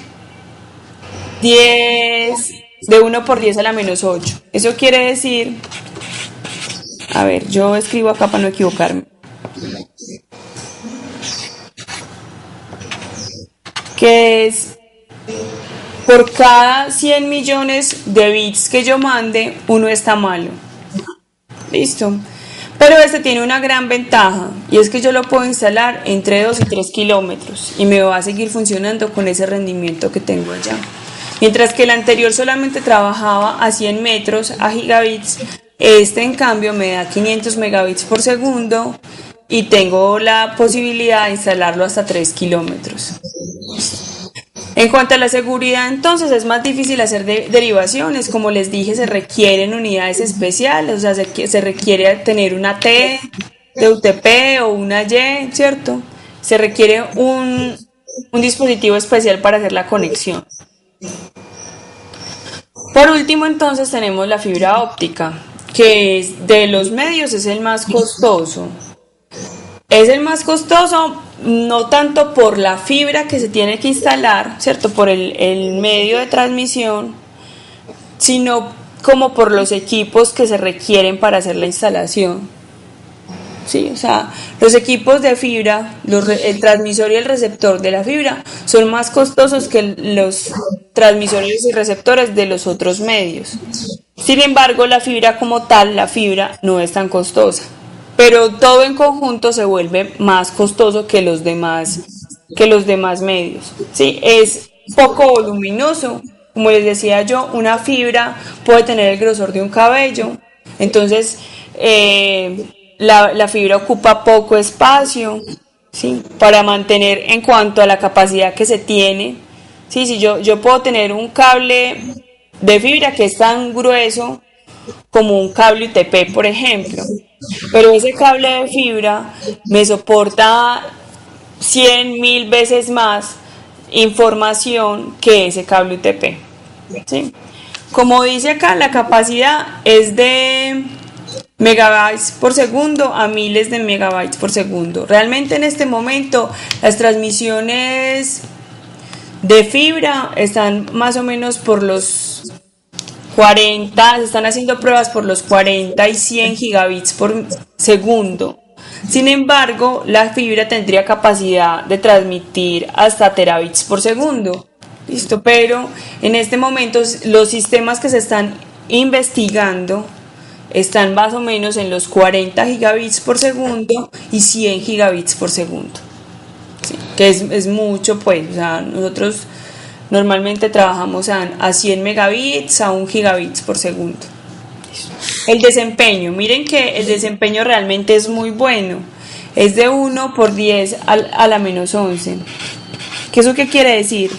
A: 1 por 10 a la menos 8. Eso quiere decir, a ver, yo escribo acá para no equivocarme, que es por cada 100 millones de bits que yo mande, uno está malo. Listo. Pero este tiene una gran ventaja, y es que yo lo puedo instalar entre 2 y 3 kilómetros y me va a seguir funcionando con ese rendimiento que tengo allá. Mientras que el anterior solamente trabajaba a 100 metros a gigabits, este en cambio me da 500 megabits por segundo y tengo la posibilidad de instalarlo hasta 3 kilómetros. En cuanto a la seguridad, entonces es más difícil hacer derivaciones. Como les dije, se requieren unidades especiales, o sea, se requiere tener una T de UTP o una Y, ¿cierto? Se requiere un dispositivo especial para hacer la conexión. Por último, entonces, tenemos la fibra óptica, que de los medios es el más costoso. Es el más costoso no tanto por la fibra que se tiene que instalar, ¿cierto? Por el medio de transmisión, sino como por los equipos que se requieren para hacer la instalación. Sí, o sea, los equipos de fibra, el transmisor y el receptor de la fibra son más costosos que los transmisores y receptores de los otros medios. Sin embargo, la fibra como tal, la fibra no es tan costosa, pero todo en conjunto se vuelve más costoso que los demás medios. Sí, es poco voluminoso. Como les decía yo, una fibra puede tener el grosor de un cabello, entonces la fibra ocupa poco espacio, ¿sí? Para mantener en cuanto a la capacidad que se tiene. Sí, si yo puedo tener un cable de fibra que es tan grueso como un cable UTP, por ejemplo, pero ese cable de fibra me soporta 100.000 veces más información que ese cable UTP, ¿sí? Como dice acá, la capacidad es de megabytes por segundo a miles de megabytes por segundo. Realmente en este momento las transmisiones de fibra están más o menos por los 40, se están haciendo pruebas por los 40 y 100 gigabits por segundo. Sin embargo, la fibra tendría capacidad de transmitir hasta terabits por segundo. Listo, pero en este momento los sistemas que se están investigando están más o menos en los 40 gigabits por segundo y 100 gigabits por segundo. Sí, que es mucho, pues, o sea, nosotros normalmente trabajamos a 100 megabits a 1 gigabits por segundo. El desempeño, miren que el desempeño realmente es muy bueno. Es de 1 por 10 a la menos 11. ¿Eso qué quiere decir,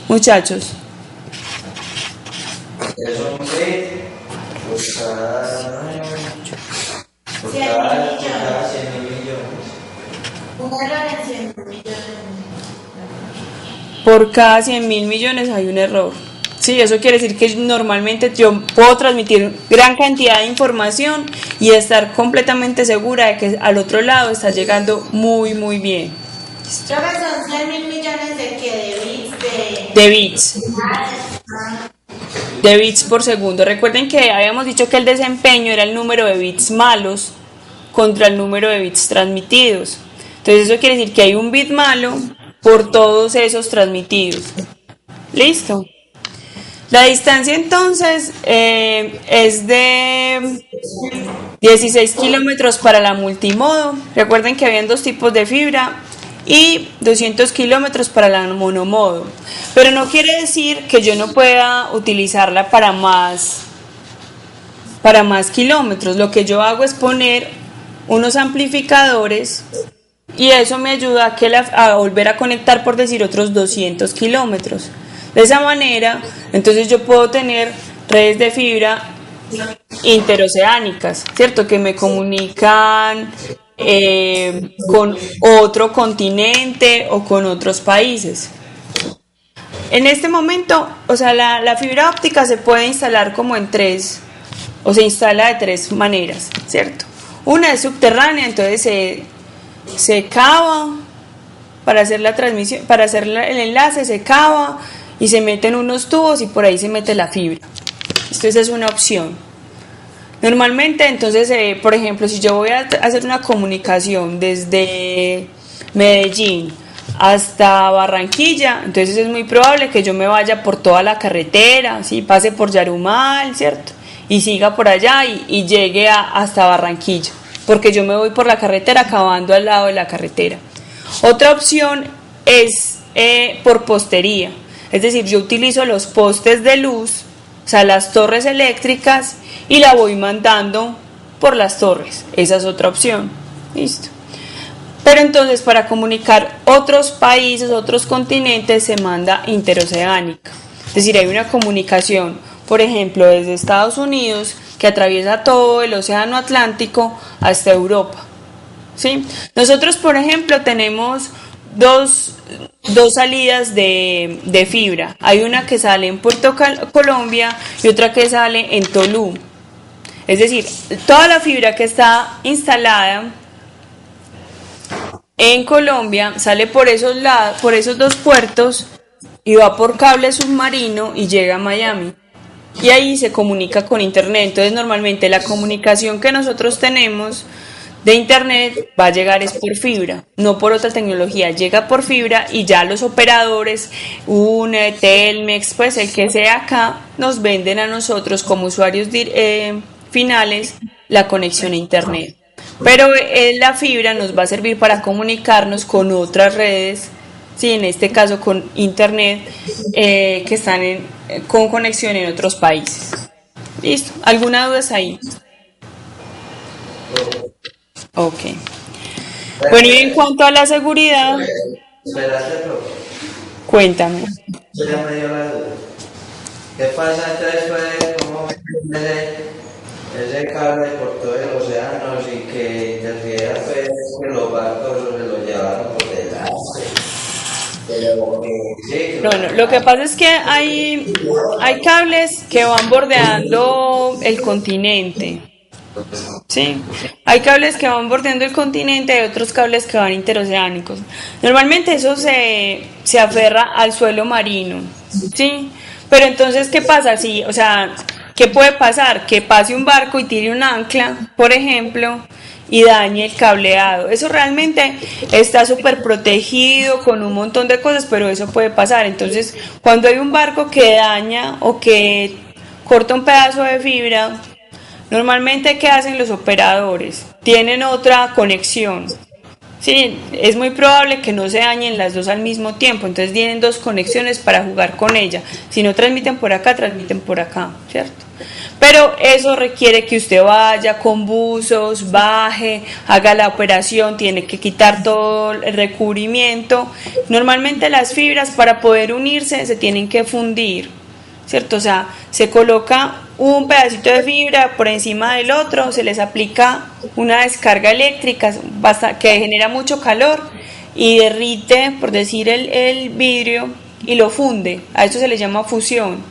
A: muchachos?
C: Es un bit por cada 100.000 millones.
B: Un error en 100 millones.
A: Por cada 100.000 millones hay un error. Sí, eso quiere decir que normalmente yo puedo transmitir gran cantidad de información y estar completamente segura de que al otro lado está llegando muy, muy bien.
B: Creo que son 100.000 millones de que de bits
A: De bits. de bits por segundo. Recuerden que habíamos dicho que el desempeño era el número de bits malos contra el número de bits transmitidos. Entonces eso quiere decir que hay un bit malo por todos esos transmitidos. ¿Listo? La distancia entonces es de 16 kilómetros para la multimodo. Recuerden que habían dos tipos de fibra y 200 kilómetros para la monomodo. Pero no quiere decir que yo no pueda utilizarla para más kilómetros. Lo que yo hago es poner unos amplificadores y eso me ayuda a volver a conectar, por decir, otros 200 kilómetros. De esa manera, entonces yo puedo tener redes de fibra interoceánicas, ¿cierto? Que me comunican con otro continente o con otros países. En este momento, o sea, la fibra óptica se puede instalar como en tres, o se instala de tres maneras, ¿cierto? Una es subterránea, entonces se cava para hacer la transmisión, para hacer el enlace, se cava y se meten unos tubos y por ahí se mete la fibra. Entonces es una opción. Normalmente, entonces, por ejemplo, si yo voy a hacer una comunicación desde Medellín hasta Barranquilla, entonces es muy probable que yo me vaya por toda la carretera, ¿sí? Pase por Yarumal, ¿cierto? Y siga por allá y llegue hasta Barranquilla, porque yo me voy por la carretera acabando al lado de la carretera. Otra opción es por postería, es decir, yo utilizo los postes de luz, o sea, las torres eléctricas, y la voy mandando por las torres. Esa es otra opción. Listo. Pero entonces para comunicar otros países, otros continentes, se manda interoceánica. Es decir, hay una comunicación, por ejemplo, desde Estados Unidos, que atraviesa todo el océano Atlántico hasta Europa. ¿Sí? Nosotros, por ejemplo, tenemos dos salidas de fibra. Hay una que sale en Puerto Colombia y otra que sale en Tolú. Es decir, toda la fibra que está instalada en Colombia sale por esos dos puertos y va por cable submarino y llega a Miami. Y ahí se comunica con internet. Entonces, normalmente la comunicación que nosotros tenemos de internet va a llegar es por fibra, no por otra tecnología. Llega por fibra y ya los operadores, UNE, Telmex, pues el que sea acá, nos venden a nosotros como usuarios finales la conexión a internet. Pero la fibra nos va a servir para comunicarnos con otras redes, sí, en este caso con internet, que están con conexión en otros países. ¿Listo? ¿Alguna duda ahí? Ok. Bueno, y en cuanto a la seguridad,
C: Espérate, profe.
A: cuéntame.
C: Eso ya me dio la duda. ¿Qué pasa entonces, pues, cómo ese cable por todo el océano y que interfiera, pues, que los barcos se lo llevaron por delante? Pero, sí,
A: Bueno, lo que pasa es que hay cables que van bordeando el continente. Sí, hay cables que van bordeando el continente y otros cables que van interoceánicos. Normalmente eso se aferra al suelo marino, ¿sí? Pero entonces, ¿qué pasa? Sí, o sea, ¿qué puede pasar? Que pase un barco y tire un ancla, por ejemplo, y dañe el cableado. Eso realmente está súper protegido con un montón de cosas, pero eso puede pasar. Entonces, cuando hay un barco que daña o que corta un pedazo de fibra, normalmente, ¿qué hacen los operadores? Tienen otra conexión. Sí, es muy probable que no se dañen las dos al mismo tiempo, entonces tienen dos conexiones para jugar con ella. Si no transmiten por acá, transmiten por acá, ¿cierto? Pero eso requiere que usted vaya con buzos, baje, haga la operación, tiene que quitar todo el recubrimiento. Normalmente las fibras para poder unirse se tienen que fundir, ¿cierto? O sea, se coloca un pedacito de fibra por encima del otro, se les aplica una descarga eléctrica que genera mucho calor y derrite, por decir, el vidrio y lo funde. A eso se le llama fusión.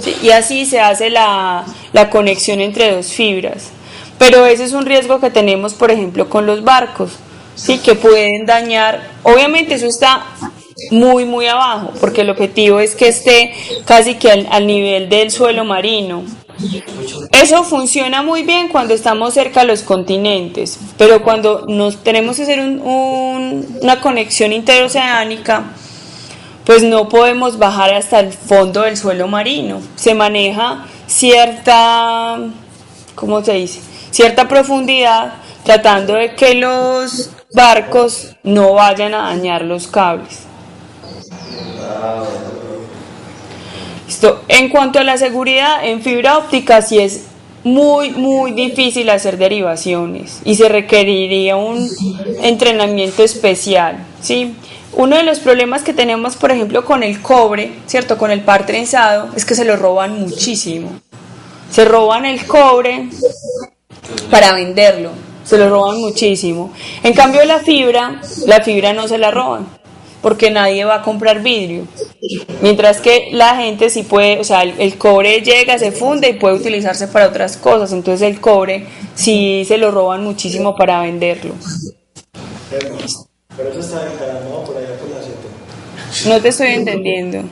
A: ¿Sí? Y así se hace la conexión entre dos fibras. Pero ese es un riesgo que tenemos, por ejemplo, con los barcos, ¿sí? Que pueden dañar. Obviamente eso está muy abajo, porque el objetivo es que esté casi que al nivel del suelo marino. Eso funciona muy bien cuando estamos cerca de los continentes, pero cuando nos tenemos que hacer una conexión interoceánica, pues no podemos bajar hasta el fondo del suelo marino. Se maneja cierta, ¿cómo se dice? Cierta profundidad, tratando de que los barcos no vayan a dañar los cables. Listo. En cuanto a la seguridad, en fibra óptica sí es muy difícil hacer derivaciones y se requeriría un entrenamiento especial, ¿sí? Uno de los problemas que tenemos, por ejemplo, con el cobre, ¿cierto? Con el par trenzado, es que se lo roban muchísimo. Se roban el cobre para venderlo, se lo roban muchísimo. En cambio la fibra no se la roban, porque nadie va a comprar vidrio. Mientras que la gente sí puede, o sea, el cobre llega, se funde y puede utilizarse para otras cosas. Entonces el cobre sí se lo roban muchísimo para venderlo.
E: Pero eso está encaramado por allá por la 7.
A: No te estoy entendiendo.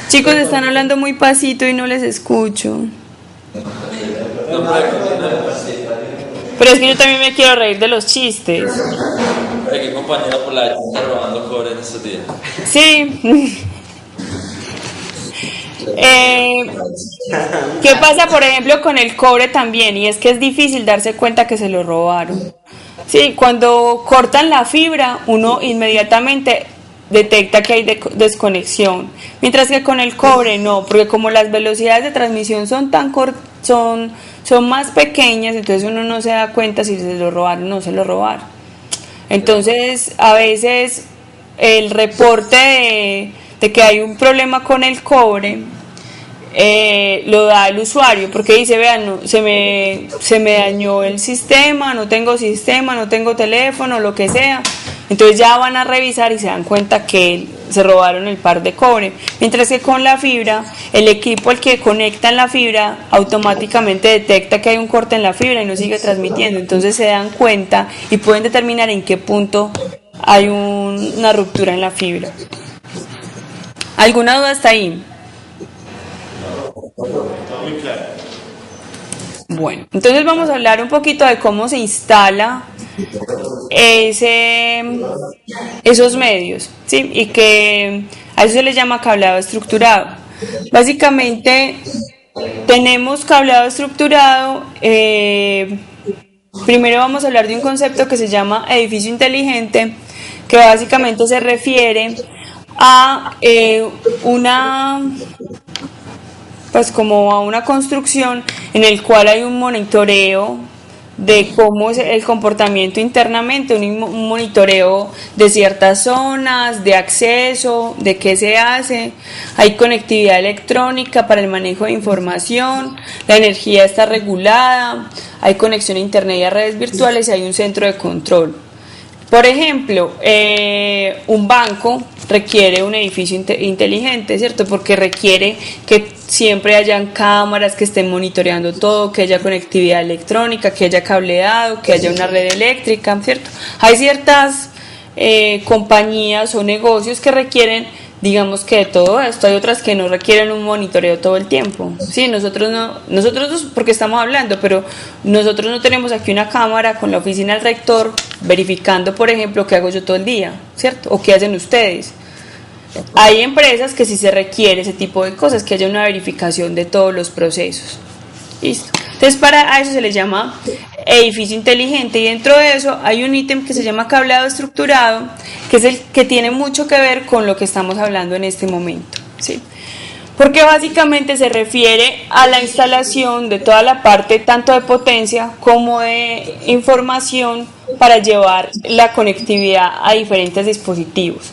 A: Chicos, están hablando muy pasito y no les escucho. Pero es que yo también me quiero reír de los chistes.
F: ¿Qué compañera por la está robando cobre en estos días?
A: Sí. ¿Qué pasa, por ejemplo, con el cobre también? Y es que es difícil darse cuenta que se lo robaron. Sí, cuando cortan la fibra, uno inmediatamente detecta que hay desconexión. Mientras que con el cobre no, porque como las velocidades de transmisión son más pequeñas, entonces uno no se da cuenta si se lo robaron o no se lo robaron. Entonces, a veces el reporte de que hay un problema con el cobre lo da el usuario, porque dice, vean, no, se me dañó el sistema, no tengo teléfono, lo que sea. Entonces ya van a revisar y se dan cuenta que se robaron el par de cobre. Mientras que con la fibra, el equipo al que conecta en la fibra automáticamente detecta que hay un corte en la fibra y no sigue transmitiendo. Entonces se dan cuenta y pueden determinar en qué punto hay una ruptura en la fibra. ¿Alguna duda hasta ahí?
E: Muy claro.
A: Bueno, entonces vamos a hablar un poquito de cómo se instala esos medios, ¿sí? Y que a eso se le llama cableado estructurado. Básicamente tenemos cableado estructurado. Primero vamos a hablar de un concepto que se llama edificio inteligente, que básicamente se refiere a como a una construcción en el cual hay un monitoreo de cómo es el comportamiento internamente, un monitoreo de ciertas zonas, de acceso, de qué se hace, hay conectividad electrónica para el manejo de información, la energía está regulada, hay conexión a internet y a redes virtuales y hay un centro de control. Por ejemplo, un banco requiere un edificio inteligente, ¿cierto? Porque requiere que siempre hayan cámaras que estén monitoreando todo, que haya conectividad electrónica, que haya cableado, que haya una red eléctrica, ¿cierto? Hay ciertas compañías o negocios que requieren, digamos, que de todo esto. Hay otras que no requieren un monitoreo todo el tiempo. Sí, nosotros porque estamos hablando, pero nosotros no tenemos aquí una cámara con la oficina del rector verificando, por ejemplo, qué hago yo todo el día, ¿cierto? O qué hacen ustedes. Hay empresas que sí se requiere ese tipo de cosas, que haya una verificación de todos los procesos. Listo. Entonces, a eso se le llama edificio inteligente, y dentro de eso hay un ítem que se llama cableado estructurado, que es el que tiene mucho que ver con lo que estamos hablando en este momento, ¿sí? Porque básicamente se refiere a la instalación de toda la parte tanto de potencia como de información para llevar la conectividad a diferentes dispositivos.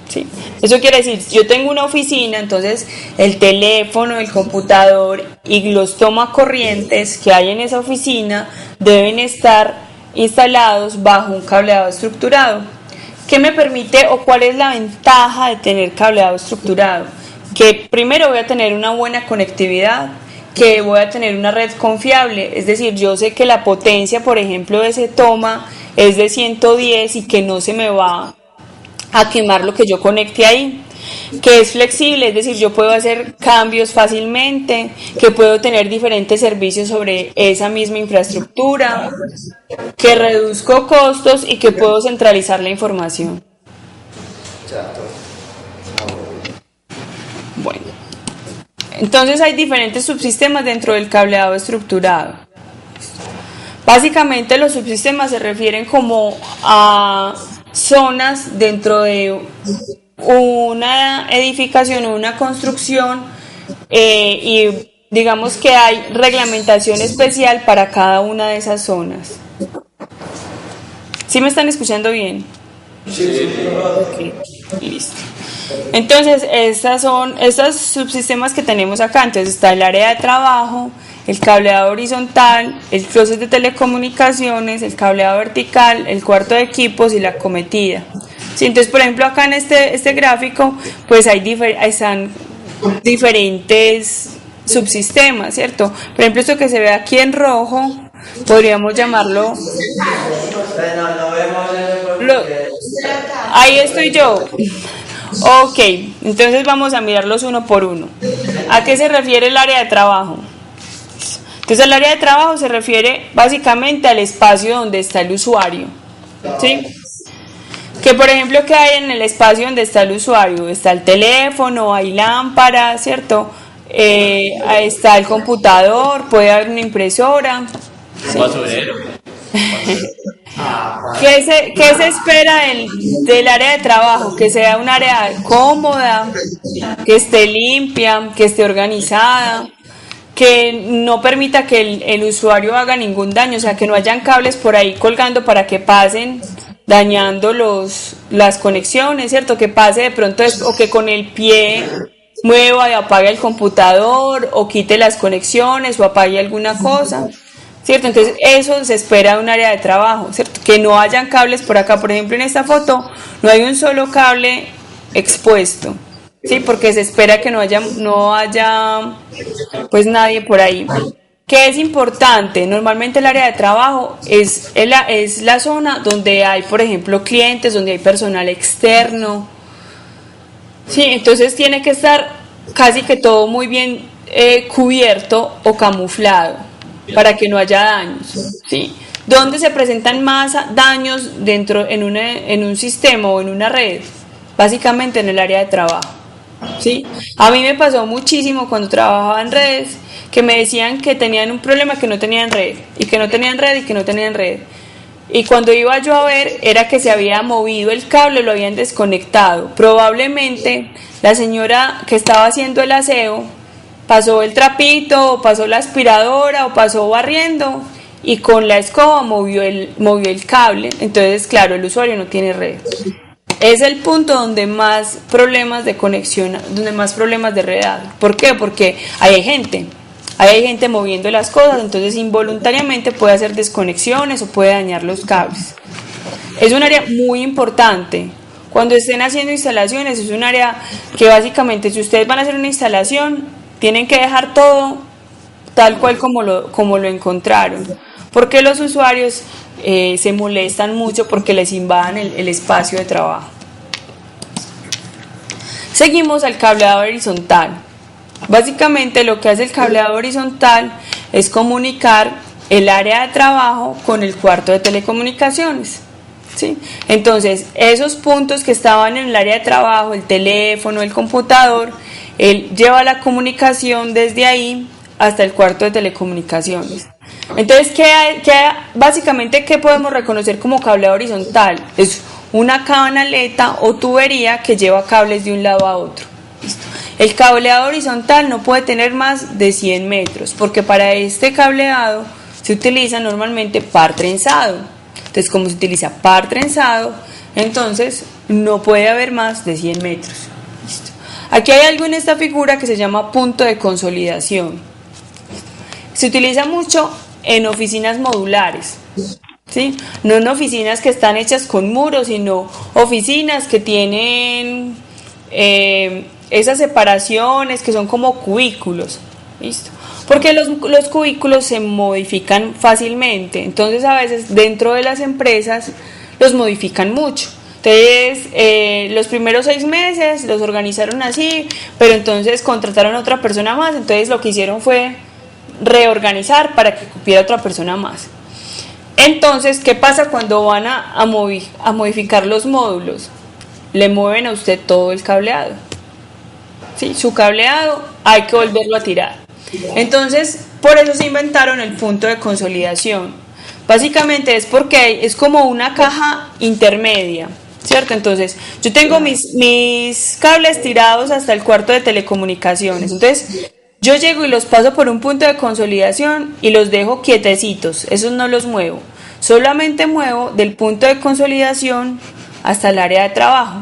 A: Sí. Eso quiere decir, yo tengo una oficina, entonces el teléfono, el computador y los tomacorrientes que hay en esa oficina deben estar instalados bajo un cableado estructurado. ¿Qué me permite o cuál es la ventaja de tener cableado estructurado? Que primero voy a tener una buena conectividad, que voy a tener una red confiable, es decir, yo sé que la potencia, por ejemplo, de ese toma es de 110 y que no se me va a quemar lo que yo conecte ahí, que es flexible, es decir, yo puedo hacer cambios fácilmente, que puedo tener diferentes servicios sobre esa misma infraestructura, que reduzco costos y que puedo centralizar la información. Bueno, entonces hay diferentes subsistemas dentro del cableado estructurado. Básicamente los subsistemas se refieren como a zonas dentro de una edificación o una construcción y digamos que hay reglamentación especial para cada una de esas zonas. ¿Sí me están escuchando bien?
E: Sí.
A: Ok, listo. Entonces, estos subsistemas que tenemos acá. Entonces está el área de trabajo, el cableado horizontal, el closet de telecomunicaciones, el cableado vertical, el cuarto de equipos y la cometida. Sí, entonces, por ejemplo, acá en este gráfico, pues están diferentes subsistemas, ¿cierto? Por ejemplo, esto que se ve aquí en rojo, podríamos llamarlo...
C: Bueno, no vemos eso porque...
A: Ahí estoy yo. Ok, entonces vamos a mirarlos uno por uno. ¿A qué se refiere el área de trabajo? Entonces el área de trabajo se refiere básicamente al espacio donde está el usuario, ¿sí? Que por ejemplo, ¿qué hay en el espacio donde está el usuario? Está el teléfono, hay lámparas, ¿cierto? Ahí está el computador, puede haber una impresora.
F: Un basurero.
A: ¿Qué se espera del área de trabajo? Que sea un área cómoda, que esté limpia, que esté organizada, que no permita que el usuario haga ningún daño, o sea, que no hayan cables por ahí colgando para que pasen dañando las conexiones, ¿cierto? Que pase de pronto o que con el pie mueva y apague el computador o quite las conexiones o apague alguna cosa, ¿cierto? Entonces eso se espera de un área de trabajo, ¿cierto? Que no hayan cables por acá. Por ejemplo, en esta foto no hay un solo cable expuesto, ¿sí? Porque se espera que no haya pues nadie por ahí. ¿Qué es importante? Normalmente el área de trabajo es la zona donde hay, por ejemplo, clientes, donde hay personal externo. Sí, entonces tiene que estar casi que todo muy bien cubierto o camuflado para que no haya daños. ¿Sí? ¿Dónde se presentan más daños en un sistema o en una red? Básicamente en el área de trabajo. ¿Sí? A mí me pasó muchísimo cuando trabajaba en redes que me decían que tenían un problema, que no tenían red y que no tenían red y que no tenían red, y cuando iba yo a ver era que se había movido el cable, lo habían desconectado. Probablemente la señora que estaba haciendo el aseo pasó el trapito o pasó la aspiradora o pasó barriendo y con la escoba movió el cable. Entonces, claro, el usuario no tiene red. Es el punto donde más problemas de conexión, donde más problemas de red hay. ¿Por qué? Porque ahí hay gente moviendo las cosas, entonces involuntariamente puede hacer desconexiones o puede dañar los cables. Es un área muy importante. Cuando estén haciendo instalaciones, es un área que básicamente, si ustedes van a hacer una instalación, tienen que dejar todo tal cual como lo encontraron. Porque los usuarios se molestan mucho porque les invadan el espacio de trabajo. Seguimos al cableado horizontal. Básicamente lo que hace el cableado horizontal es comunicar el área de trabajo con el cuarto de telecomunicaciones, ¿sí? Entonces, esos puntos que estaban en el área de trabajo, el teléfono, el computador, él lleva la comunicación desde ahí hasta el cuarto de telecomunicaciones. Entonces, básicamente, ¿qué podemos reconocer como cableado horizontal? Es una canaleta o tubería que lleva cables de un lado a otro. ¿Listo? El cableado horizontal no puede tener más de 100 metros, porque para este cableado se utiliza normalmente par trenzado. Entonces, como se utiliza par trenzado, entonces no puede haber más de 100 metros. ¿Listo? Aquí hay algo en esta figura que se llama punto de consolidación. Se utiliza mucho en oficinas modulares, ¿sí? No en oficinas que están hechas con muros, sino oficinas que tienen esas separaciones que son como cubículos. ¿Listo? Porque los cubículos se modifican fácilmente, entonces a veces dentro de las empresas los modifican mucho. Entonces, los primeros 6 meses los organizaron así, pero entonces contrataron a otra persona más, entonces lo que hicieron fue reorganizar para que cupiera otra persona más. Entonces, ¿qué pasa cuando van a modificar los módulos? Le mueven a usted todo el cableado. ¿Sí? Su cableado hay que volverlo a tirar. Entonces, por eso se inventaron el punto de consolidación. Básicamente es porque es como una caja intermedia, ¿cierto? Entonces, yo tengo mis cables tirados hasta el cuarto de telecomunicaciones. Entonces, yo llego y los paso por un punto de consolidación y los dejo quietecitos. Esos no los muevo. Solamente muevo del punto de consolidación hasta el área de trabajo.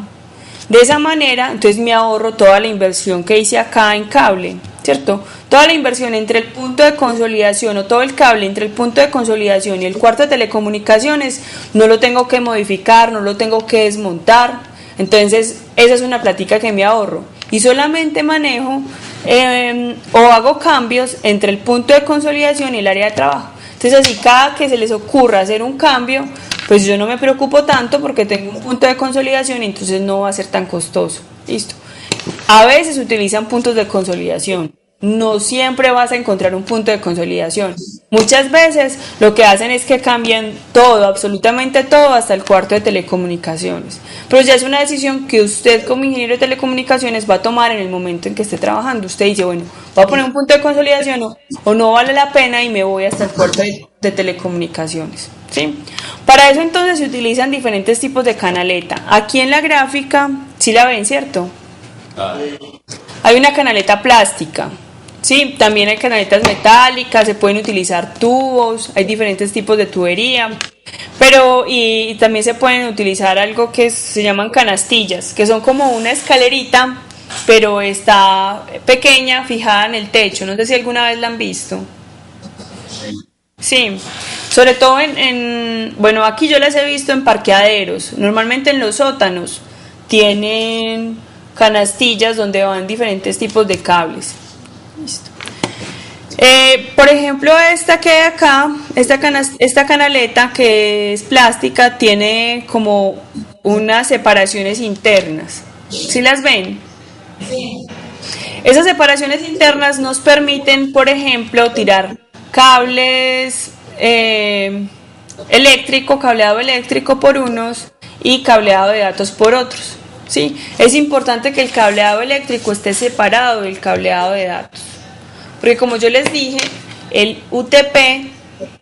A: De esa manera, entonces me ahorro toda la inversión que hice acá en cable, ¿cierto? Toda la inversión entre el punto de consolidación o todo el cable entre el punto de consolidación y el cuarto de telecomunicaciones no lo tengo que modificar, no lo tengo que desmontar. Entonces, esa es una plática que me ahorro. Y solamente manejo o hago cambios entre el punto de consolidación y el área de trabajo. Entonces, así cada que se les ocurra hacer un cambio, pues yo no me preocupo tanto porque tengo un punto de consolidación y entonces no va a ser tan costoso. Listo. A veces utilizan puntos de consolidación. No siempre vas a encontrar un punto de consolidación. Muchas veces lo que hacen es que cambian todo, absolutamente todo, hasta el cuarto de telecomunicaciones. Pero ya es una decisión que usted como ingeniero de telecomunicaciones va a tomar en el momento en que esté trabajando. Usted dice, bueno, voy a poner un punto de consolidación o no vale la pena y me voy hasta el cuarto de telecomunicaciones. ¿Sí? Para eso entonces se utilizan diferentes tipos de canaleta. Aquí en la gráfica, ¿sí la ven, cierto? Hay una canaleta plástica. Sí, también hay canaletas metálicas, se pueden utilizar tubos, hay diferentes tipos de tubería, pero y también se pueden utilizar algo que se llaman canastillas, que son como una escalerita, pero está pequeña, fijada en el techo. No sé si alguna vez la han visto. Sí, sobre todo bueno, aquí yo las he visto en parqueaderos, normalmente en los sótanos tienen canastillas donde van diferentes tipos de cables. Listo. Por ejemplo, esta que hay acá, esta canaleta que es plástica, tiene como unas separaciones internas. ¿Sí las ven?
B: Sí.
A: Esas separaciones internas nos permiten, por ejemplo, tirar cables cableado eléctrico por unos y cableado de datos por otros. ¿Sí? Es importante que el cableado eléctrico esté separado del cableado de datos, porque como yo les dije, el UTP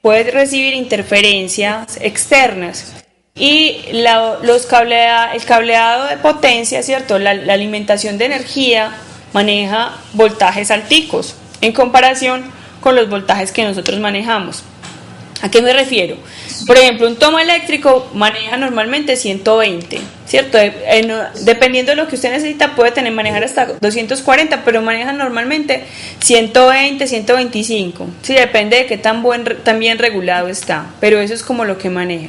A: puede recibir interferencias externas y el cableado de potencia, ¿cierto? La alimentación de energía maneja voltajes alticos en comparación con los voltajes que nosotros manejamos. ¿A qué me refiero? Por ejemplo, un tomo eléctrico maneja normalmente 120, ¿cierto? Dependiendo de lo que usted necesita, puede manejar hasta 240, pero maneja normalmente 120, 125. Sí, depende de qué tan bien regulado está, pero eso es como lo que maneja.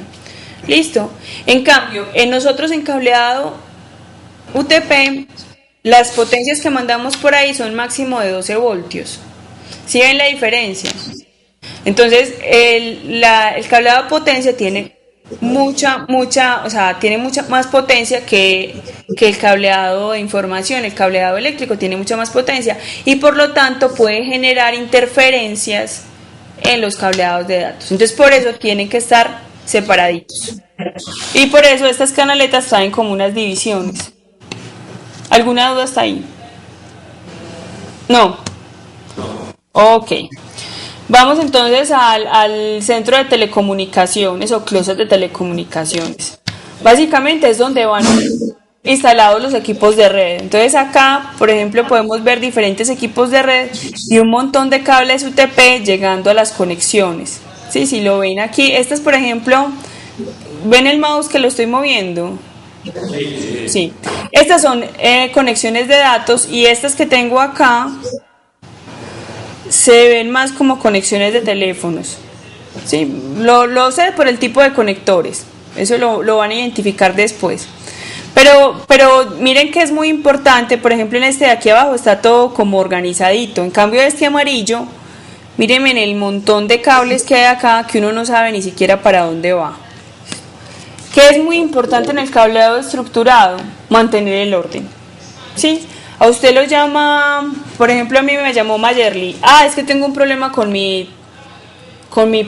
A: Listo. En cambio, nosotros en cableado UTP, las potencias que mandamos por ahí son máximo de 12 voltios. ¿Sí ven la diferencia? Entonces, el cableado de potencia tiene tiene mucha más potencia que el cableado de información. El cableado eléctrico tiene mucha más potencia y por lo tanto puede generar interferencias en los cableados de datos. Entonces, por eso tienen que estar separaditos. Y por eso estas canaletas traen como unas divisiones. ¿Alguna duda hasta ahí? No. Ok. Vamos entonces al centro de telecomunicaciones o closet de telecomunicaciones. Básicamente es donde van instalados los equipos de red. Entonces acá, por ejemplo, podemos ver diferentes equipos de red y un montón de cables UTP llegando a las conexiones. Sí, si lo ven aquí, estas por ejemplo, ¿ven el mouse que lo estoy moviendo? Sí. Estas son conexiones de datos y estas que tengo acá se ven más como conexiones de teléfonos. Sí, lo sé por el tipo de conectores. Eso lo van a identificar después. Pero miren que es muy importante, por ejemplo en este de aquí abajo está todo como organizadito. En cambio este amarillo Míreme en el montón de cables que hay acá que uno no sabe ni siquiera para dónde va. ¿Qué es muy importante en el cableado estructurado? Mantener el orden. ¿Sí? A usted lo llama, por ejemplo, a mí me llamó Mayerly. Es que tengo un problema con mi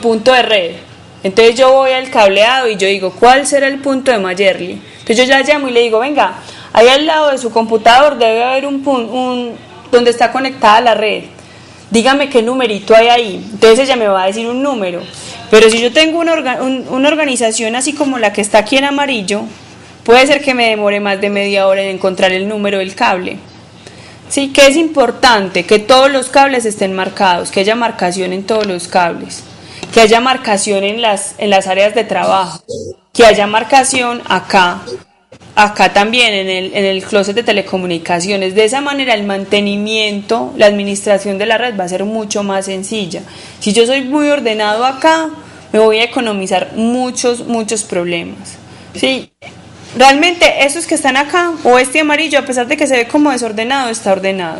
A: punto de red. Entonces yo voy al cableado y yo digo, ¿cuál será el punto de Mayerly? Entonces yo ya llamo y le digo, venga, ahí al lado de su computador debe haber un donde está conectada la red. Dígame qué numerito hay ahí. Entonces ella me va a decir un número. Pero si yo tengo una organización así como la que está aquí en amarillo, puede ser que me demore más de media hora en encontrar el número del cable. Sí, que es importante que todos los cables estén marcados, que haya marcación en todos los cables, que haya marcación en las áreas de trabajo, que haya marcación acá también en el closet de telecomunicaciones. De esa manera el mantenimiento, la administración de la red va a ser mucho más sencilla. Si yo soy muy ordenado acá, me voy a economizar muchos problemas. Sí. Realmente esos que están acá, o este amarillo, a pesar de que se ve como desordenado, está ordenado.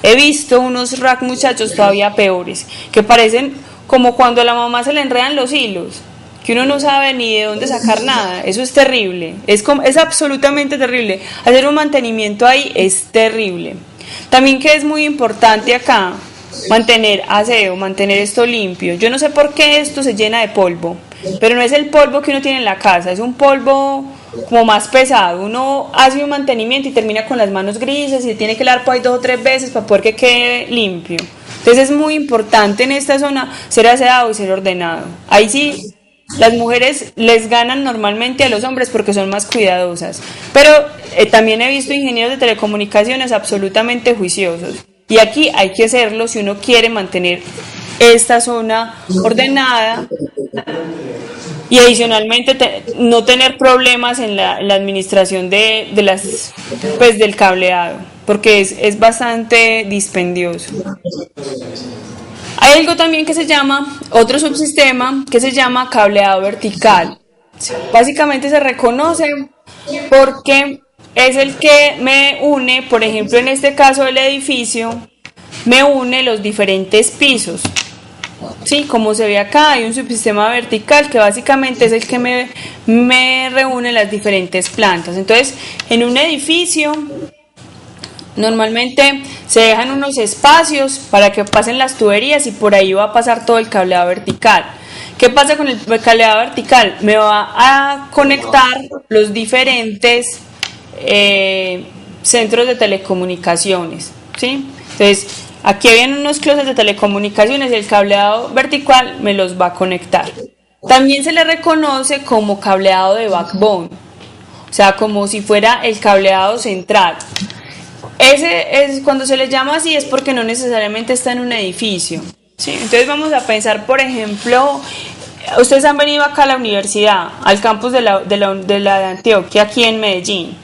A: He visto unos rack, muchachos, todavía peores, que parecen como cuando a la mamá se le enredan los hilos, que uno no sabe ni de dónde sacar nada. Eso es terrible, es absolutamente terrible. Hacer un mantenimiento ahí es terrible. También que es muy importante acá, mantener aseo, mantener esto limpio. Yo no sé por qué esto se llena de polvo, pero no es el polvo que uno tiene en la casa, es un polvo como más pesado. Uno hace un mantenimiento y termina con las manos grises y tiene que lavar por ahí 2 o 3 veces para poder que quede limpio. Entonces es muy importante en esta zona ser aseado y ser ordenado. Ahí sí, las mujeres les ganan normalmente a los hombres porque son más cuidadosas, pero también he visto ingenieros de telecomunicaciones absolutamente juiciosos, y aquí hay que serlo si uno quiere mantener esta zona ordenada y adicionalmente no tener problemas en la administración del cableado, porque es bastante dispendioso. Hay algo también que se llama, otro subsistema que se llama cableado vertical. Básicamente se reconoce porque es el que me une, por ejemplo en este caso del edificio, me une los diferentes pisos. Sí, como se ve acá, hay un subsistema vertical que básicamente es el que me reúne las diferentes plantas. Entonces, en un edificio normalmente se dejan unos espacios para que pasen las tuberías y por ahí va a pasar todo el cableado vertical. ¿Qué pasa con el cableado vertical? Me va a conectar los diferentes centros de telecomunicaciones, ¿sí? Entonces, aquí vienen unos closets de telecomunicaciones y el cableado vertical me los va a conectar. También se le reconoce como cableado de backbone, o sea, como si fuera el cableado central. Cuando se le llama así es porque no necesariamente está en un edificio, ¿sí? Entonces vamos a pensar, por ejemplo, ustedes han venido acá a la universidad, al campus de la Antioquia, aquí en Medellín.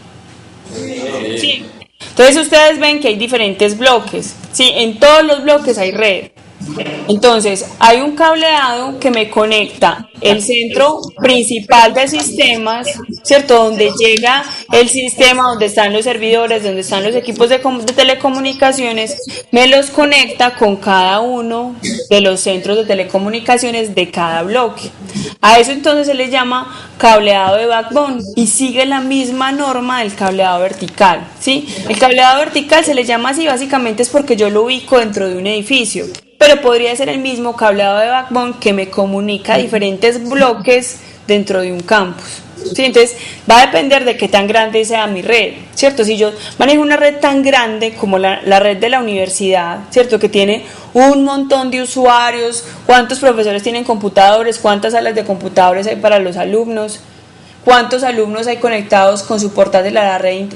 A: Sí. Entonces ustedes ven que hay diferentes bloques, ¿sí? En todos los bloques hay red. Entonces hay un cableado que me conecta el centro principal de sistemas, ¿cierto? Donde llega el sistema, donde están los servidores, donde están los equipos de telecomunicaciones, me los conecta con cada uno de los centros de telecomunicaciones de cada bloque. A eso entonces se le llama cableado de backbone y sigue la misma norma del cableado vertical, ¿sí? El cableado vertical se le llama así básicamente es porque yo lo ubico dentro de un edificio, pero podría ser el mismo cableado de backbone que me comunica diferentes bloques dentro de un campus. ¿Sí? Entonces va a depender de qué tan grande sea mi red, ¿cierto? Si yo manejo una red tan grande como la red de la universidad, ¿cierto? Que tiene un montón de usuarios, cuántos profesores tienen computadores, cuántas salas de computadores hay para los alumnos, cuántos alumnos hay conectados con su portátil a la red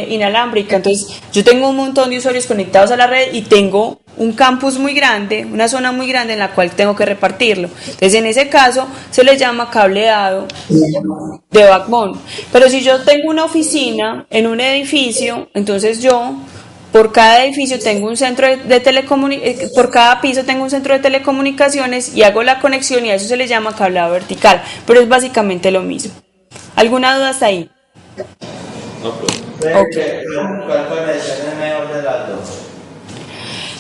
A: inalámbrica. Entonces yo tengo un montón de usuarios conectados a la red y tengo un campus muy grande, una zona muy grande en la cual tengo que repartirlo. Entonces en ese caso se le llama cableado de backbone. Pero si yo tengo una oficina en un edificio, entonces yo por cada edificio tengo un centro de telecomunicaciones, por cada piso tengo un centro de telecomunicaciones y hago la conexión y a eso se le llama cableado vertical, pero es básicamente lo mismo. ¿Alguna duda hasta ahí?
F: No,
C: ¿Cuál conexión es mejor de las dos?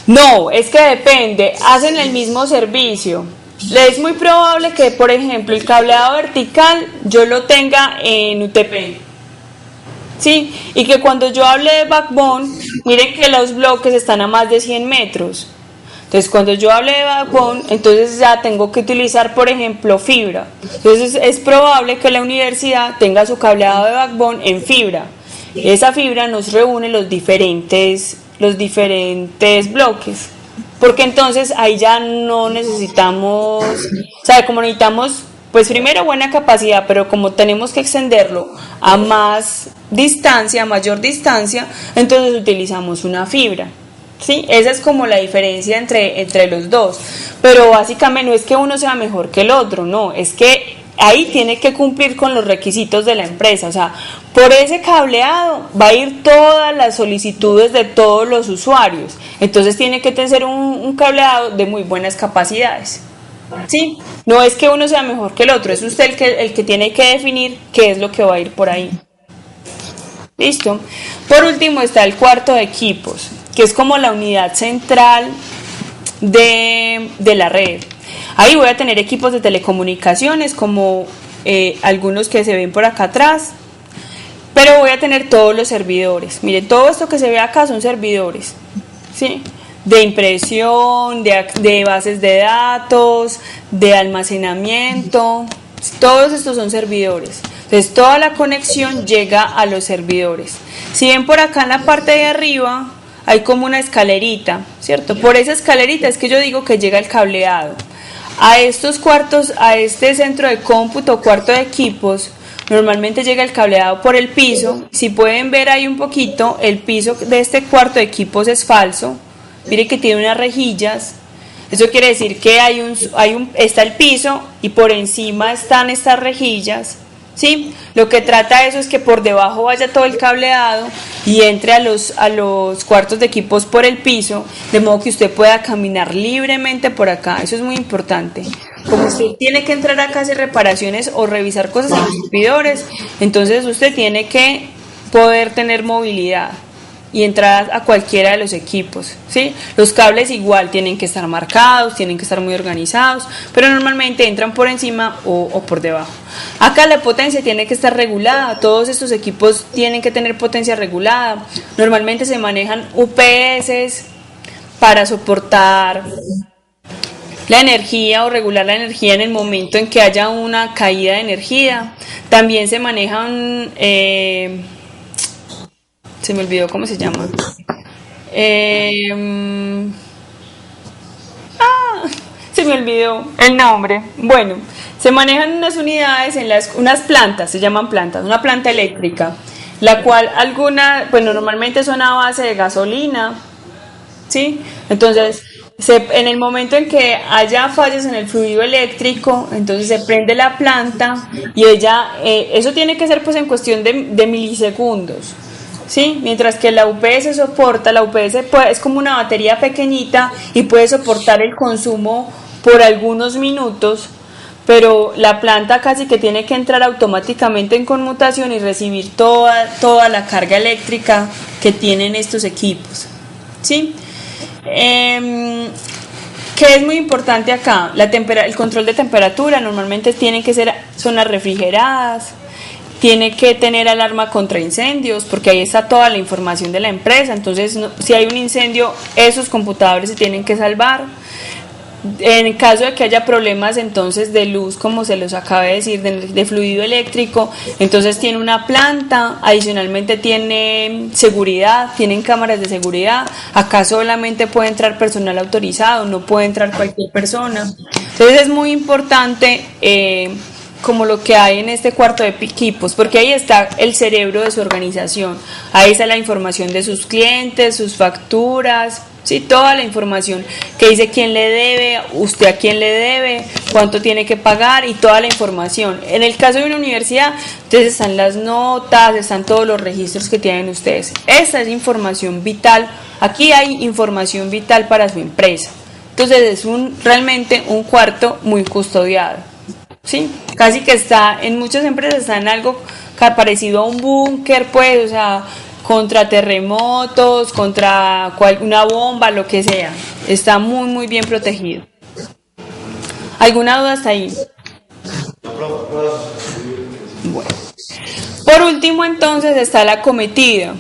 A: No, es que depende, hacen el mismo servicio. Es muy probable que, por ejemplo, el cableado vertical yo lo tenga en UTP. Sí, y que cuando yo hable de backbone, miren que los bloques están a más de 100 metros. Entonces, cuando yo hable de backbone, entonces ya tengo que utilizar, por ejemplo, fibra. Entonces, es probable que la universidad tenga su cableado de backbone en fibra. Esa fibra nos reúne los diferentes bloques. Porque entonces ahí ya no necesitamos, o sea, como necesitamos, pues primero buena capacidad, pero como tenemos que extenderlo a más distancia, a mayor distancia, entonces utilizamos una fibra. ¿Sí? Esa es como la diferencia entre los dos. Pero básicamente no es que uno sea mejor que el otro, no, es que ahí tiene que cumplir con los requisitos de la empresa. O sea, por ese cableado va a ir todas las solicitudes de todos los usuarios. Entonces tiene que tener un cableado de muy buenas capacidades. ¿Sí? No es que uno sea mejor que el otro, es usted el que tiene que definir qué es lo que va a ir por ahí. ¿Listo? Por último está el cuarto de equipos, que es como la unidad central de la red. Ahí voy a tener equipos de telecomunicaciones como algunos que se ven por acá atrás, pero voy a tener todos los servidores. Miren, todo esto que se ve acá son servidores, ¿sí? De impresión, de bases de datos, de almacenamiento, todos estos son servidores. Entonces toda la conexión llega a los servidores. Si ven por acá en la parte de arriba hay como una escalerita, ¿cierto? Por esa escalerita es que yo digo que llega el cableado. A estos cuartos, a este centro de cómputo, cuarto de equipos, normalmente llega el cableado por el piso. Si pueden ver ahí un poquito, el piso de este cuarto de equipos es falso. Miren que tiene unas rejillas. Eso quiere decir que está el piso y por encima están estas rejillas. ¿Sí? Lo que trata eso es que por debajo vaya todo el cableado y entre a los cuartos de equipos por el piso, de modo que usted pueda caminar libremente por acá. Eso es muy importante. Como usted tiene que entrar acá a hacer reparaciones o revisar cosas en los servidores, entonces usted tiene que poder tener movilidad y entrar a cualquiera de los equipos, ¿sí? Los cables igual tienen que estar marcados, tienen que estar muy organizados, pero normalmente entran por encima o por debajo. Acá la potencia tiene que estar regulada, todos estos equipos tienen que tener potencia regulada. Normalmente se manejan UPS para soportar la energía o regular la energía en el momento en que haya una caída de energía. También se manejan... se me olvidó cómo se llama. Se me olvidó el nombre. Bueno, se manejan unas unidades unas plantas, se llaman plantas, una planta eléctrica, la cual normalmente son a base de gasolina, ¿sí? Entonces, en el momento en que haya fallas en el fluido eléctrico, entonces se prende la planta y eso tiene que ser pues en cuestión de milisegundos. ¿Sí? Mientras que la UPS es como una batería pequeñita y puede soportar el consumo por algunos minutos, pero la planta casi que tiene que entrar automáticamente en conmutación y recibir toda la carga eléctrica que tienen estos equipos. ¿Sí? Que es muy importante acá, el control de temperatura normalmente tienen que ser zonas refrigeradas. Tiene que tener alarma contra incendios, porque ahí está toda la información de la empresa. Entonces, si hay un incendio, esos computadores se tienen que salvar. En caso de que haya problemas entonces de luz, como se los acaba de decir, de fluido eléctrico, entonces tiene una planta, adicionalmente tiene seguridad, tienen cámaras de seguridad. Acá solamente puede entrar personal autorizado, no puede entrar cualquier persona. Entonces es muy importante como lo que hay en este cuarto de equipos, porque ahí está el cerebro de su organización, ahí está la información de sus clientes, sus facturas, sí, toda la información que dice quién le debe, usted a quién le debe, cuánto tiene que pagar y toda la información. En el caso de una universidad, entonces están las notas, están todos los registros que tienen ustedes. Esa es información vital, aquí hay información vital para su empresa. Entonces es realmente un cuarto muy custodiado. Sí, casi que en muchas empresas está en algo parecido a un búnker, pues, o sea, contra terremotos, contra una bomba, lo que sea. Está muy, muy bien protegido. ¿Alguna duda hasta ahí? Bueno. Por último, entonces, está la acometida,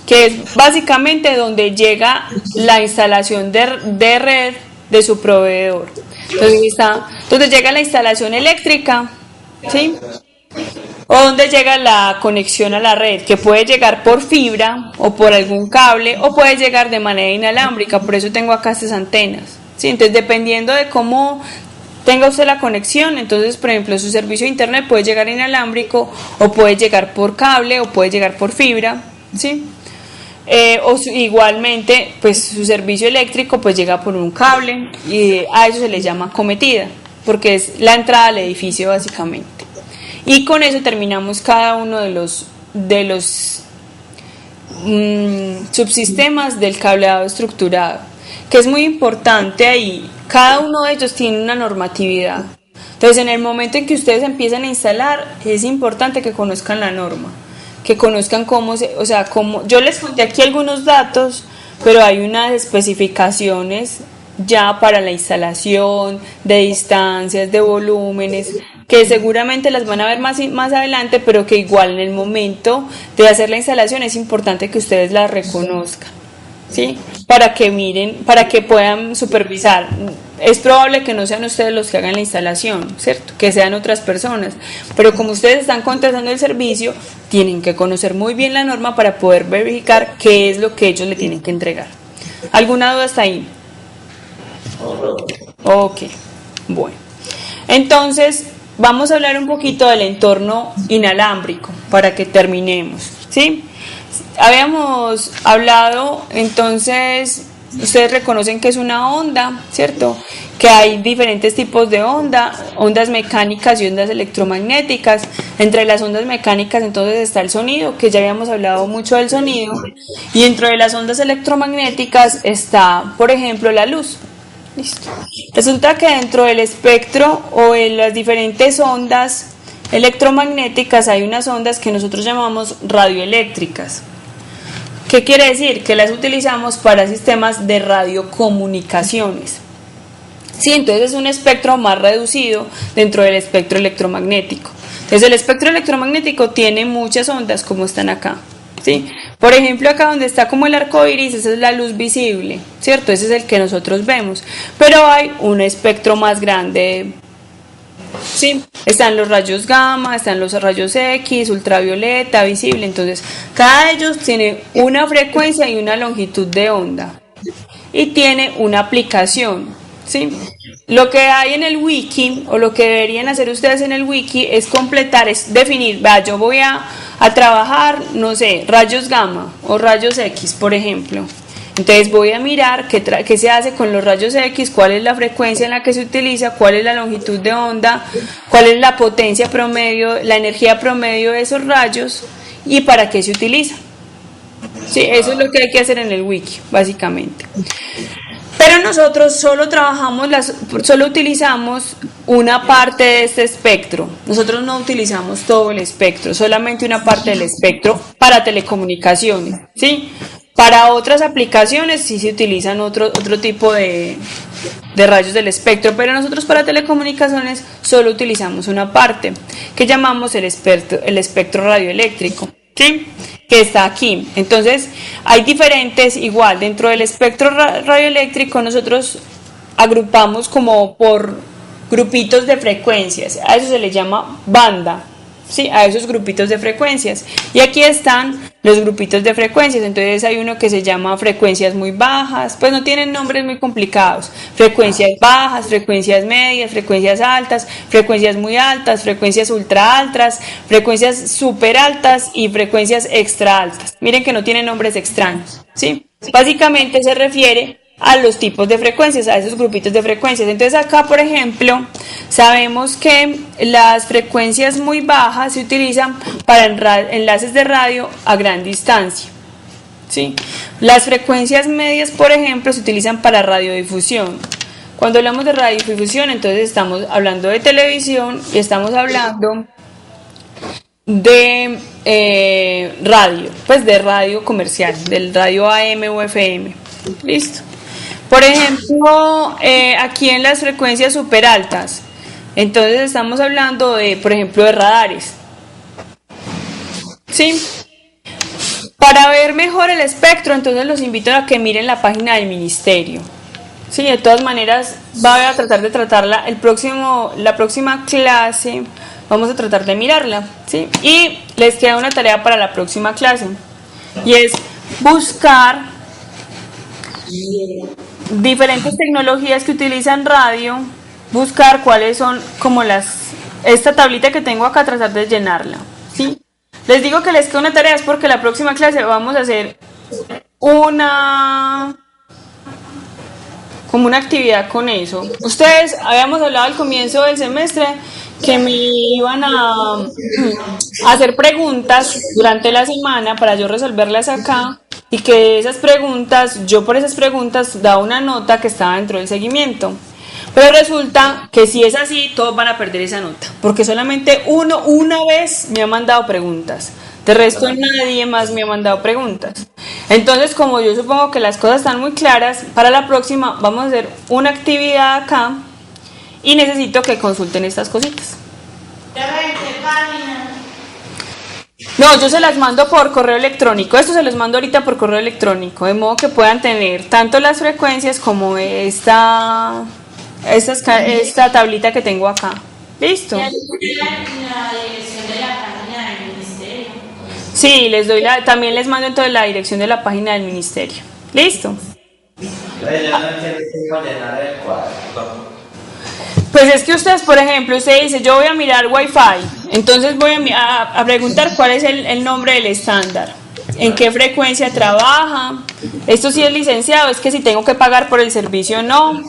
A: que es básicamente donde llega la instalación de red de su proveedor. Entonces está donde llega la instalación eléctrica, ¿sí? O donde llega la conexión a la red, que puede llegar por fibra o por algún cable o puede llegar de manera inalámbrica. Por eso tengo acá estas antenas, ¿sí? Entonces, dependiendo de cómo tenga usted la conexión, entonces, por ejemplo, su servicio de internet puede llegar inalámbrico o puede llegar por cable o puede llegar por fibra, ¿sí? Igualmente, pues su servicio eléctrico pues llega por un cable y a eso se le llama acometida, porque es la entrada al edificio básicamente. Y con eso terminamos cada uno de los subsistemas del cableado estructurado, que es muy importante ahí. Cada uno de ellos tiene una normatividad. Entonces, en el momento en que ustedes empiezan a instalar, es importante que conozcan la norma, que conozcan cómo yo les conté aquí algunos datos, pero hay unas especificaciones ya para la instalación, de distancias, de volúmenes, que seguramente las van a ver más adelante, pero que igual en el momento de hacer la instalación es importante que ustedes las reconozcan, ¿sí? Para que miren, para que puedan supervisar. Es probable que no sean ustedes los que hagan la instalación, ¿cierto? Que sean otras personas, pero como ustedes están contratando el servicio, tienen que conocer muy bien la norma para poder verificar qué es lo que ellos le tienen que entregar. ¿Alguna duda hasta ahí? Ok, bueno. Entonces, vamos a hablar un poquito del entorno inalámbrico para que terminemos, ¿sí? Habíamos hablado, entonces, ustedes reconocen que es una onda, ¿cierto? Que hay diferentes tipos de ondas mecánicas y ondas electromagnéticas. Entre las ondas mecánicas entonces está el sonido, que ya habíamos hablado mucho del sonido, y dentro de las ondas electromagnéticas está, por ejemplo, la luz. Listo. Resulta que dentro del espectro o en las diferentes ondas electromagnéticas hay unas ondas que nosotros llamamos radioeléctricas. ¿Qué quiere decir? Que las utilizamos para sistemas de radiocomunicaciones. Sí, entonces es un espectro más reducido dentro del espectro electromagnético. Entonces el espectro electromagnético tiene muchas ondas como están acá, ¿sí? Por ejemplo, acá donde está como el arco iris, esa es la luz visible, ¿cierto? Ese es el que nosotros vemos. Pero hay un espectro más grande, ¿sí? Están los rayos gamma, están los rayos X, ultravioleta, visible. Entonces, cada de ellos tiene una frecuencia y una longitud de onda. Y tiene una aplicación, ¿sí? Lo que hay en el wiki, o lo que deberían hacer ustedes en el wiki, es completar, es definir, vea, yo voy a trabajar, no sé, rayos gamma o rayos X, por ejemplo. Entonces voy a mirar qué se hace con los rayos X, cuál es la frecuencia en la que se utiliza, cuál es la longitud de onda, cuál es la potencia promedio, la energía promedio de esos rayos y para qué se utiliza. Sí, eso es lo que hay que hacer en el wiki, básicamente. Pero nosotros solo utilizamos una parte de este espectro. Nosotros no utilizamos todo el espectro, solamente una parte del espectro para telecomunicaciones, ¿sí? Para otras aplicaciones sí se utilizan otro tipo de rayos del espectro, pero nosotros para telecomunicaciones solo utilizamos una parte, que llamamos el espectro radioeléctrico, ¿sí? Que está aquí. Entonces hay diferentes, igual dentro del espectro radioeléctrico nosotros agrupamos como por grupitos de frecuencias, a eso se le llama banda, ¿sí? A esos grupitos de frecuencias, y aquí están los grupitos de frecuencias. Entonces hay uno que se llama frecuencias muy bajas, pues no tienen nombres muy complicados: frecuencias bajas, frecuencias medias, frecuencias altas, frecuencias muy altas, frecuencias ultra altas, frecuencias super altas y frecuencias extra altas. Miren que no tienen nombres extraños, ¿sí? Básicamente se refiere a los tipos de frecuencias, a esos grupitos de frecuencias. Entonces acá, por ejemplo, sabemos que las frecuencias muy bajas se utilizan para enlaces de radio a gran distancia, ¿sí? Las frecuencias medias, por ejemplo, se utilizan para radiodifusión. Cuando hablamos de radiodifusión, entonces estamos hablando de televisión y estamos hablando de radio, pues de radio comercial, del radio AM o FM. Listo. Por ejemplo, aquí en las frecuencias super altas, entonces estamos hablando de, por ejemplo, de radares. ¿Sí? Para ver mejor el espectro, entonces los invito a que miren la página del ministerio. Sí, de todas maneras, voy a tratar de tratarla la próxima clase, vamos a tratar de mirarla, ¿sí? Y les queda una tarea para la próxima clase, y es buscar diferentes tecnologías que utilizan radio, buscar cuáles son como esta tablita que tengo acá, tratar de llenarla, ¿sí? Les digo que les queda una tarea es porque la próxima clase vamos a hacer como una actividad con eso. Ustedes habíamos hablado al comienzo del semestre que me iban a hacer preguntas durante la semana para yo resolverlas acá, y que esas preguntas, yo por esas preguntas daba una nota que estaba dentro del seguimiento. Pero resulta que si es así, todos van a perder esa nota, porque solamente uno una vez me ha mandado preguntas. De resto nadie más me ha mandado preguntas. Entonces, como yo supongo que las cosas están muy claras, para la próxima vamos a hacer una actividad acá y necesito que consulten estas cositas. No, yo se las mando por correo electrónico. Esto se los mando ahorita por correo electrónico, de modo que puedan tener tanto las frecuencias como esta tablita que tengo acá. ¿Listo?
B: La dirección de la página del ministerio.
A: Sí, también les mando entonces la dirección de la página del ministerio. ¿Listo?
C: Yo no entiendo cómo llenar el cuadro.
A: Pues es que ustedes, por ejemplo, usted dice, yo voy a mirar Wi-Fi, entonces voy a preguntar cuál es el nombre del estándar, en qué frecuencia trabaja, esto sí es licenciado, es que si tengo que pagar por el servicio o no,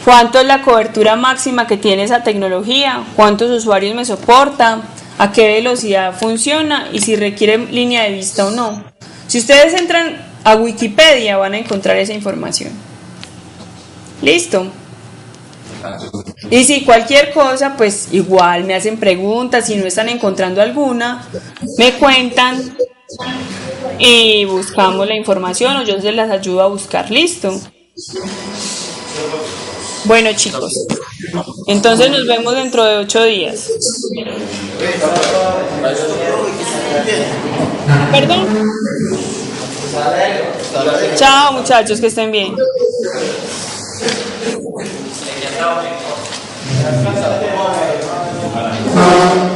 A: cuánto es la cobertura máxima que tiene esa tecnología, cuántos usuarios me soporta, a qué velocidad funciona y si requiere línea de vista o no. Si ustedes entran a Wikipedia van a encontrar esa información. ¿Listo? Y si cualquier cosa, pues igual me hacen preguntas, si no están encontrando alguna, me cuentan y buscamos la información o yo se las ayudo a buscar. ¿Listo? Bueno, chicos, entonces nos vemos dentro de 8 días. ¿Perdón? Chao, muchachos, que estén bien.
C: Gracias.